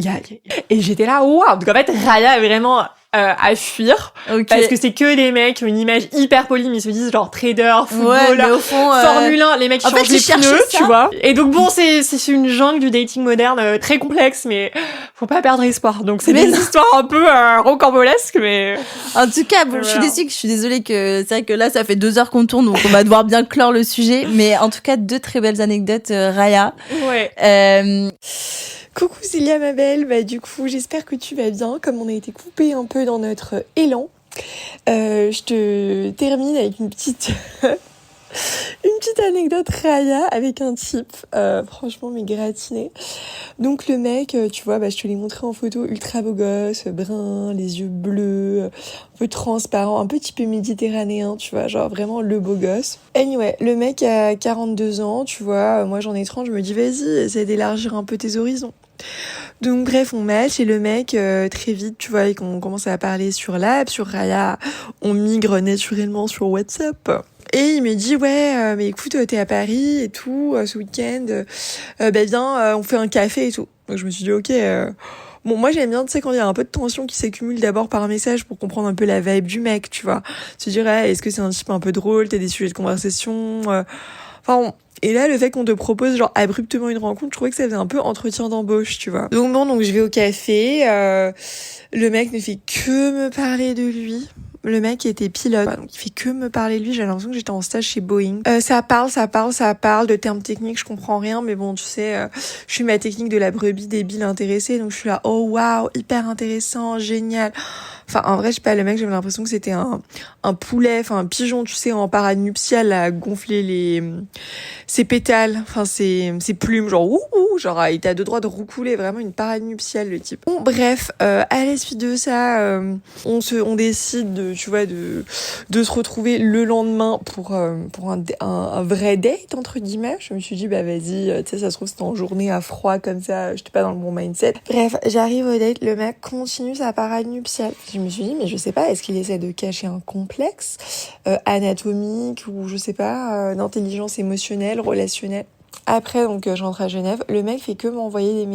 et j'étais là, waouh! Donc en fait, Raya est vraiment, à fuir. Okay. Parce que c'est que des mecs qui ont une image hyper polie, mais ils se disent genre trader, football, mais au fond, Formule 1, les mecs qui changent les pneus, tu vois. Et donc bon, c'est une jungle du dating moderne très complexe, mais faut pas perdre espoir. Donc c'est des histoires un peu rocambolesques, mais... En tout cas, bon, je suis désolée que c'est vrai que là, ça fait 2 heures qu'on tourne, donc on va devoir bien clore le sujet. Mais en tout cas, 2 très belles anecdotes, Raya. Ouais. Coucou Célia ma belle, du coup j'espère que tu vas bien, comme on a été coupé un peu dans notre élan. Je te termine avec une petite anecdote Raya avec un type, franchement mais gratiné. Donc le mec, tu vois, je te l'ai montré en photo, ultra beau gosse, brun, les yeux bleus, un peu transparent, un peu typé méditerranéen, tu vois, genre vraiment le beau gosse. Anyway, le mec a 42 ans, tu vois, moi j'en ai 30, je me dis vas-y, essaie d'élargir un peu tes horizons. Donc bref, on match et le mec, très vite, tu vois, et qu'on commence à parler sur l'app, sur Raya, on migre naturellement sur WhatsApp. Et il me dit, ouais, mais écoute, t'es à Paris et tout, ce week-end, viens, on fait un café et tout. Donc je me suis dit, ok, bon, moi j'aime bien, tu sais, quand il y a un peu de tension qui s'accumule d'abord par un message pour comprendre un peu la vibe du mec, tu vois. Se dire, est-ce que c'est un type un peu drôle, t'as des sujets de conversation, et là, le fait qu'on te propose genre abruptement une rencontre, je trouvais que ça faisait un peu entretien d'embauche, tu vois. Donc je vais au café, le mec ne fait que me parler de lui. Le mec était pilote, donc il fait que me parler de lui. J'ai l'impression que j'étais en stage chez Boeing. Ça parle de termes techniques, je comprends rien, mais bon, tu sais, je suis ma technique de la brebis débile intéressée, donc je suis là, oh waouh, hyper intéressant, génial. Enfin, en vrai, je sais pas, le mec, j'avais l'impression que c'était un poulet, enfin un pigeon, tu sais, en parade nuptiale à gonfler ses pétales, enfin ses plumes, genre genre il était à 2 droits de roucouler, vraiment une parade nuptiale le type. Bon, bref, à la suite de ça, on décide de se retrouver le lendemain pour un vrai date entre guillemets. Je me suis dit vas-y, tu sais, ça se trouve c'était en journée à froid comme ça, j'étais pas dans le bon mindset. Bref, j'arrive au date, le mec continue sa parade nuptiale. Je me suis dit mais je sais pas, est-ce qu'il essaie de cacher un complexe anatomique ou je sais pas, d'intelligence émotionnelle, relationnelle. Après, donc, je rentre à Genève. Le mec fait que m'envoyer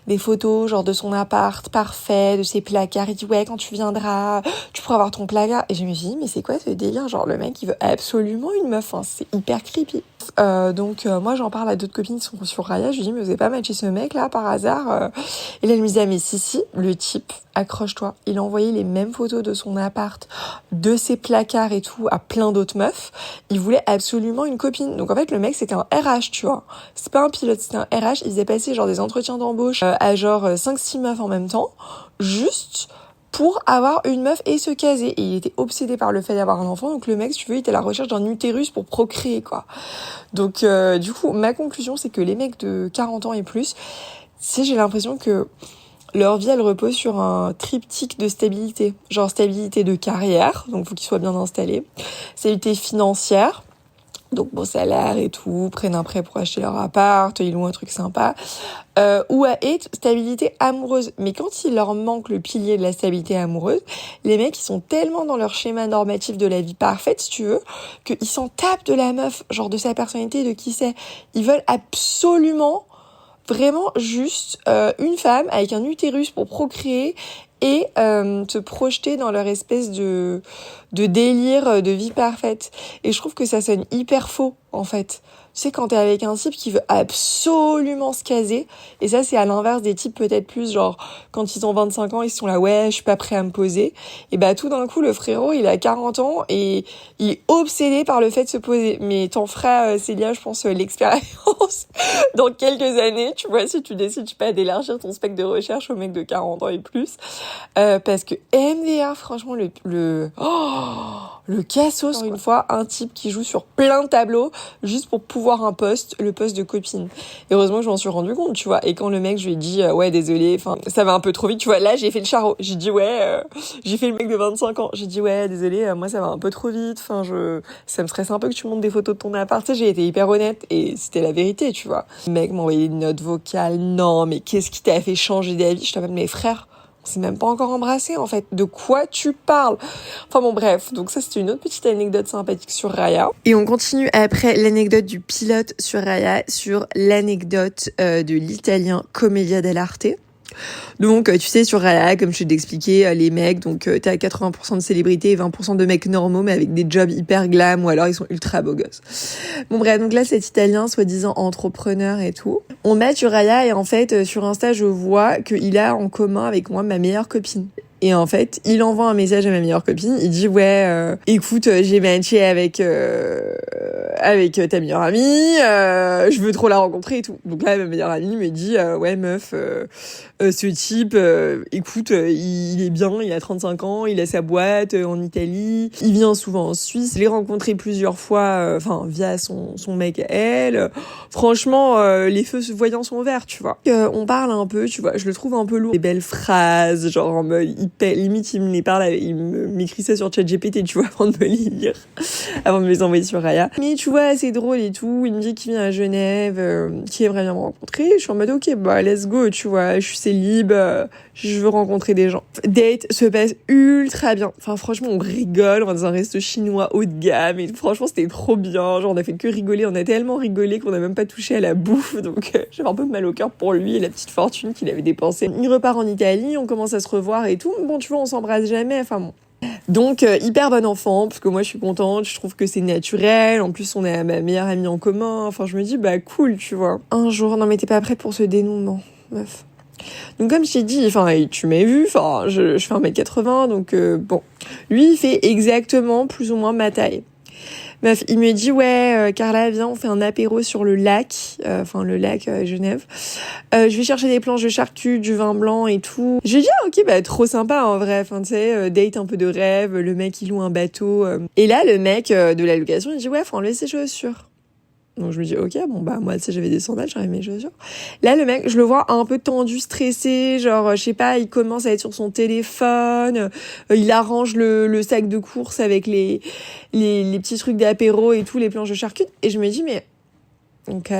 des photos, genre, de son appart parfait, de ses placards. Il dit, ouais, quand tu viendras, tu pourras avoir ton placard. Et je me suis dit, mais c'est quoi ce délire? Genre, le mec, il veut absolument une meuf, hein. C'est hyper creepy. Donc, moi, j'en parle à d'autres copines qui sont sur Raya. Je lui dis, mais vous avez pas matché ce mec, là, par hasard? Et là, elle me dit, ah, mais si, le type, accroche-toi. Il a envoyé les mêmes photos de son appart, de ses placards et tout, à plein d'autres meufs. Il voulait absolument une copine. Donc, en fait, le mec, c'était un RH, tu vois. C'est pas un pilote, c'était un RH. Il faisait passer, genre, des entretiens d'embauche à, genre, 5-6 meufs en même temps. Juste pour avoir une meuf et se caser. Et il était obsédé par le fait d'avoir un enfant. Donc le mec, si tu veux, il était à la recherche d'un utérus pour procréer, quoi. Donc du coup, ma conclusion, c'est que les mecs de 40 ans et plus, j'ai l'impression que leur vie, elle repose sur un triptyque de stabilité. Genre stabilité de carrière, donc faut qu'ils soient bien installés. Stabilité financière, donc bon salaire et tout, prennent un prêt pour acheter leur appart, ils louent un truc sympa. Et stabilité amoureuse. Mais quand il leur manque le pilier de la stabilité amoureuse, les mecs, ils sont tellement dans leur schéma normatif de la vie parfaite, si tu veux, qu'ils s'en tapent de la meuf, genre de sa personnalité, de qui c'est. Ils veulent absolument, vraiment juste une femme avec un utérus pour procréer et se projeter dans leur espèce de délire de vie parfaite. Et je trouve que ça sonne hyper faux, en fait. Tu sais, quand t'es avec un type qui veut absolument se caser, et ça, c'est à l'inverse des types peut-être plus, genre, quand ils ont 25 ans, ils sont là, ouais, je suis pas prêt à me poser. Et bah, tout d'un coup, le frérot, il a 40 ans et il est obsédé par le fait de se poser. Mais t'en feras, Célia, je pense, l'expérience dans quelques années, tu vois, si tu décides, je sais pas, d'élargir ton spectre de recherche aux mecs de 40 ans et plus. Parce que MDR, franchement, le cassos, encore une fois, un type qui joue sur plein de tableaux, juste pour pouvoir le poste de copine. Et heureusement que je m'en suis rendu compte, tu vois. Et quand le mec, je lui ai dit, ouais, désolé, enfin, ça va un peu trop vite, tu vois. Là, j'ai fait le charreau. J'ai dit, ouais, j'ai fait le mec de 25 ans. J'ai dit, ouais, désolé, moi, ça va un peu trop vite. Enfin, ça me stresse un peu que tu montes des photos de ton appart. Tu sais, j'ai été hyper honnête et c'était la vérité, tu vois. Le mec m'a envoyé une note vocale. Non, mais qu'est-ce qui t'a fait changer d'avis? Je t'appelle mes frères. On s'est même pas encore embrassé, en fait. De quoi tu parles? Enfin bon, bref. Donc ça, c'était une autre petite anecdote sympathique sur Raya. Et on continue après l'anecdote du pilote sur Raya, sur l'anecdote de l'italien Commedia dell'arte. Donc, tu sais, sur Raya, comme je t'ai expliqué, les mecs, donc t'as 80% de célébrités et 20% de mecs normaux, mais avec des jobs hyper glam, ou alors ils sont ultra beaux gosses. Bon bref, donc là, cet Italien, soi-disant entrepreneur et tout, on met sur Raya, et en fait, sur Insta, je vois qu'il a en commun avec moi ma meilleure copine. Et en fait, il envoie un message à ma meilleure copine, il dit ouais, écoute, j'ai matché avec ta meilleure amie, je veux trop la rencontrer et tout. Donc là, ma meilleure amie me dit ouais meuf, ce type, écoute, il est bien, il a 35 ans, il a sa boîte en Italie, il vient souvent en Suisse, je l'ai rencontré plusieurs fois, via son mec à elle. Franchement, les feux voyants sont verts, tu vois. On parle un peu, tu vois, je le trouve un peu lourd. Des belles phrases, genre en mode limite il me les parle, il m'écrit ça sur ChatGPT, tu vois, avant de me les lire, avant de me les envoyer sur Raya. Mais tu vois, c'est drôle et tout, il me dit qu'il vient à Genève, qu'il aimerait bien me rencontrer. Je suis en mode ok, bah let's go, tu vois, je suis célib, je veux rencontrer des gens. Date se passe ultra bien. Enfin franchement, on rigole, on va dans un resto chinois haut de gamme et franchement c'était trop bien. Genre on a fait que rigoler, on a tellement rigolé qu'on a même pas touché à la bouffe, donc j'avais un peu mal au cœur pour lui et la petite fortune qu'il avait dépensée. Il repart en Italie, on commence à se revoir et tout. Bon, tu vois, on s'embrasse jamais, enfin bon. Donc, hyper bon enfant, parce que moi, je suis contente, je trouve que c'est naturel. En plus, on a ma meilleure amie en commun. Enfin, je me dis, bah, cool, tu vois. Un jour, non, mais t'es pas prête pour ce dénouement, meuf. Donc, comme je t'ai dit, enfin, tu m'as vu, enfin, je fais 1m80, donc, bon. Lui, il fait exactement plus ou moins ma taille. Meuf, il me dit ouais, Carla, viens, on fait un apéro sur le lac, le lac Genève. Je vais chercher des planches de charcuterie, du vin blanc et tout. J'ai dit ok, bah trop sympa en vrai. Enfin tu sais, date un peu de rêve. Le mec il loue un bateau. Et là le mec de la location il dit ouais, faut enlever ses chaussures. Donc je me dis ok, bon bah moi tu sais j'avais des sandales, j'avais mes chaussures. Là le mec, je le vois un peu tendu, stressé, genre je sais pas, il commence à être sur son téléphone, il arrange le sac de course avec les petits trucs d'apéro et tout, les planches de charcuterie, et je me dis mais ok,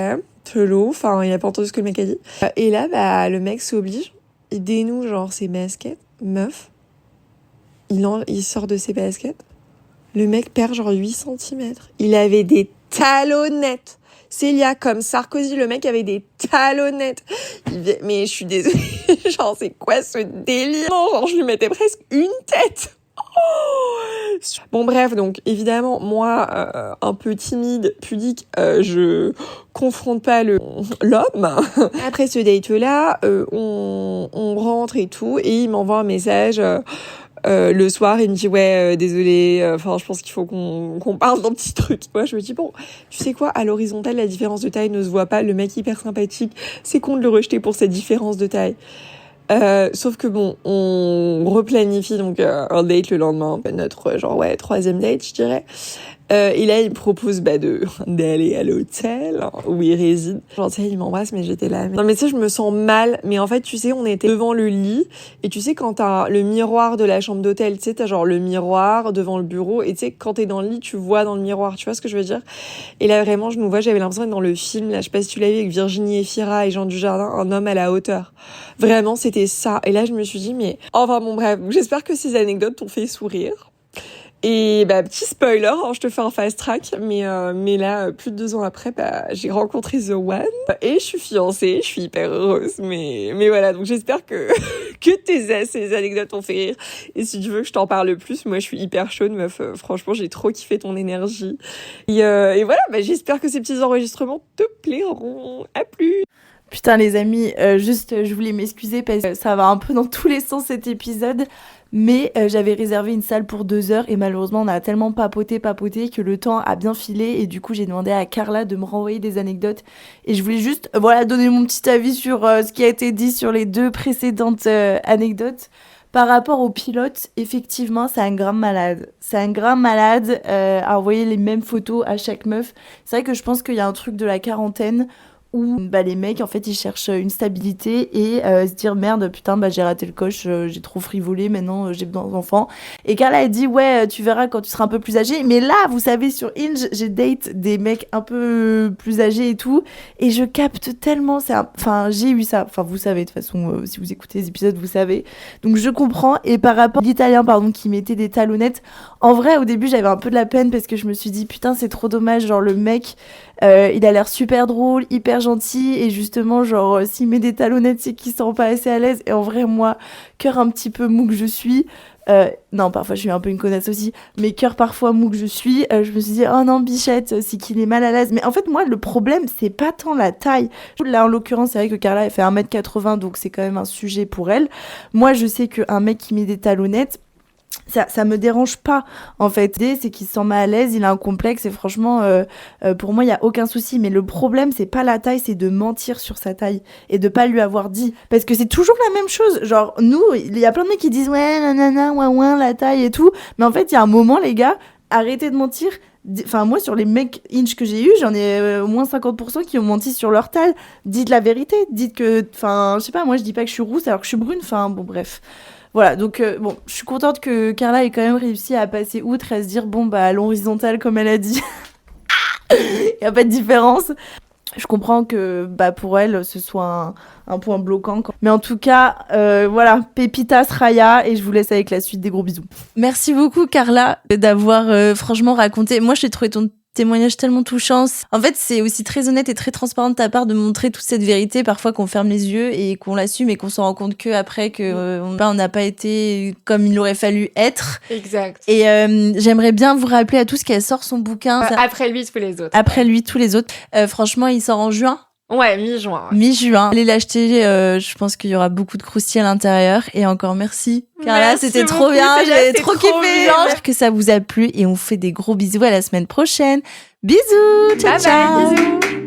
chelou, enfin il a pas entendu ce que le mec a dit. Et là bah le mec s'oblige, il dénoue genre ses baskets, meuf, il sort de ses baskets, le mec perd genre 8 centimètres. Il avait des talonnettes. Célia, comme Sarkozy, le mec avait des talonnettes. Mais je suis désolée, genre c'est quoi ce délire? Genre je lui mettais presque une tête. Oh, bon bref, donc évidemment moi un peu timide, pudique, je confronte pas l'homme. Après ce date là, on rentre et tout, et il m'envoie un message. Le soir, il me dit ouais, désolé, je pense qu'il faut qu'on parle d'un petit truc. Moi, je me dis bon, tu sais quoi, à l'horizontale, la différence de taille ne se voit pas. Le mec hyper sympathique, c'est con de le rejeter pour cette différence de taille. Sauf que bon, on replanifie donc un date le lendemain, notre genre 3e date, je dirais. Et là, il me propose d'aller à l'hôtel où il réside. Genre, tu sais, il m'embrasse, mais j'étais là. Non, mais tu sais, je me sens mal. Mais en fait, tu sais, on était devant le lit. Et tu sais, quand t'as le miroir de la chambre d'hôtel, tu sais, t'as genre le miroir devant le bureau. Et tu sais, quand t'es dans le lit, tu vois dans le miroir. Tu vois ce que je veux dire? Et là, vraiment, je nous vois, j'avais l'impression d'être dans le film. Là, je sais pas si tu l'as vu avec Virginie Efira et Jean Dujardin, Un homme à la hauteur. Vraiment, c'était ça. Et là, je me suis dit, mais enfin, bon, bref. J'espère que ces anecdotes t'ont fait sourire. Et petit spoiler, hein, je te fais un fast track, mais là, plus de 2 ans après, j'ai rencontré The One et je suis fiancée, je suis hyper heureuse, mais voilà, donc j'espère que ces anecdotes t'ont fait rire. Et si tu veux que je t'en parle plus, moi je suis hyper chaude, meuf. Franchement, j'ai trop kiffé ton énergie. Et voilà, j'espère que ces petits enregistrements te plairont. À plus. Putain les amis, je voulais m'excuser parce que ça va un peu dans tous les sens cet épisode. Mais j'avais réservé une salle pour 2 heures et malheureusement on a tellement papoté que le temps a bien filé et du coup j'ai demandé à Carla de me renvoyer des anecdotes et je voulais juste donner mon petit avis sur ce qui a été dit sur les 2 précédentes anecdotes. Par rapport au pilote, effectivement, c'est un grand malade. C'est un grand malade à envoyer les mêmes photos à chaque meuf. C'est vrai que je pense qu'il y a un truc de la quarantaine où les mecs en fait ils cherchent une stabilité et se dire merde putain j'ai raté le coche, j'ai trop frivolé, maintenant j'ai besoin d'enfants. Et Carla a dit ouais tu verras quand tu seras un peu plus âgé, mais là vous savez sur Hinge j'ai date des mecs un peu plus âgés et tout et je capte tellement, j'ai eu ça, vous savez de toute façon si vous écoutez les épisodes vous savez, donc je comprends. Et par rapport à l'Italien qui mettait des talonnettes, en vrai au début j'avais un peu de la peine parce que je me suis dit putain c'est trop dommage, genre le mec il a l'air super drôle, hyper gentil et justement genre s'il met des talonnettes c'est qu'il se sent pas assez à l'aise. Et en vrai moi, cœur un petit peu mou que je suis, non parfois je suis un peu une connasse aussi, mais cœur parfois mou que je suis, je me suis dit oh non bichette c'est qu'il est mal à l'aise. Mais en fait moi le problème c'est pas tant la taille. Là en l'occurrence c'est vrai que Carla elle fait 1m80 donc c'est quand même un sujet pour elle. Moi je sais qu'un mec qui met des talonnettes ça me dérange pas en fait. L'idée c'est qu'il se sent mal à l'aise, il a un complexe et franchement pour moi il y a aucun souci, mais le problème c'est pas la taille, c'est de mentir sur sa taille et de pas lui avoir dit, parce que c'est toujours la même chose. Genre nous il y a plein de mecs qui disent ouais nanana ouais la taille et tout, mais en fait il y a un moment les gars, arrêtez de mentir. Enfin moi sur les mecs Hinge que j'ai eu j'en ai au moins 50% qui ont menti sur leur taille. Dites la vérité, dites que je sais pas, moi je dis pas que je suis rousse alors que je suis brune, bon bref. Voilà, donc je suis contente que Carla ait quand même réussi à passer outre, à se dire à l'horizontale comme elle a dit, il n'y a pas de différence. Je comprends que pour elle ce soit un point bloquant. Mais en tout cas, voilà, Pépitas Raya, et je vous laisse avec la suite. Des gros bisous. Merci beaucoup Carla d'avoir franchement raconté. Moi je t'ai trouvé ton témoignage tellement touchant. En fait, c'est aussi très honnête et très transparent de ta part de montrer toute cette vérité, parfois qu'on ferme les yeux et qu'on l'assume et qu'on s'en rend compte que après que on n'a pas été comme il aurait fallu être. Exact. Et j'aimerais bien vous rappeler à tous qu'elle sort son bouquin. Après lui, tous les autres. Après lui, tous les autres. Franchement, il sort en juin. Ouais, mi-juin. Ouais. Mi-juin. Allez l'acheter, je pense qu'il y aura beaucoup de croustilles à l'intérieur. Et encore merci. Carla, c'était trop bien, j'avais trop kiffé. J'espère que ça vous a plu et on vous fait des gros bisous à la semaine prochaine. Bisous, ciao, ciao. Bye, bisous.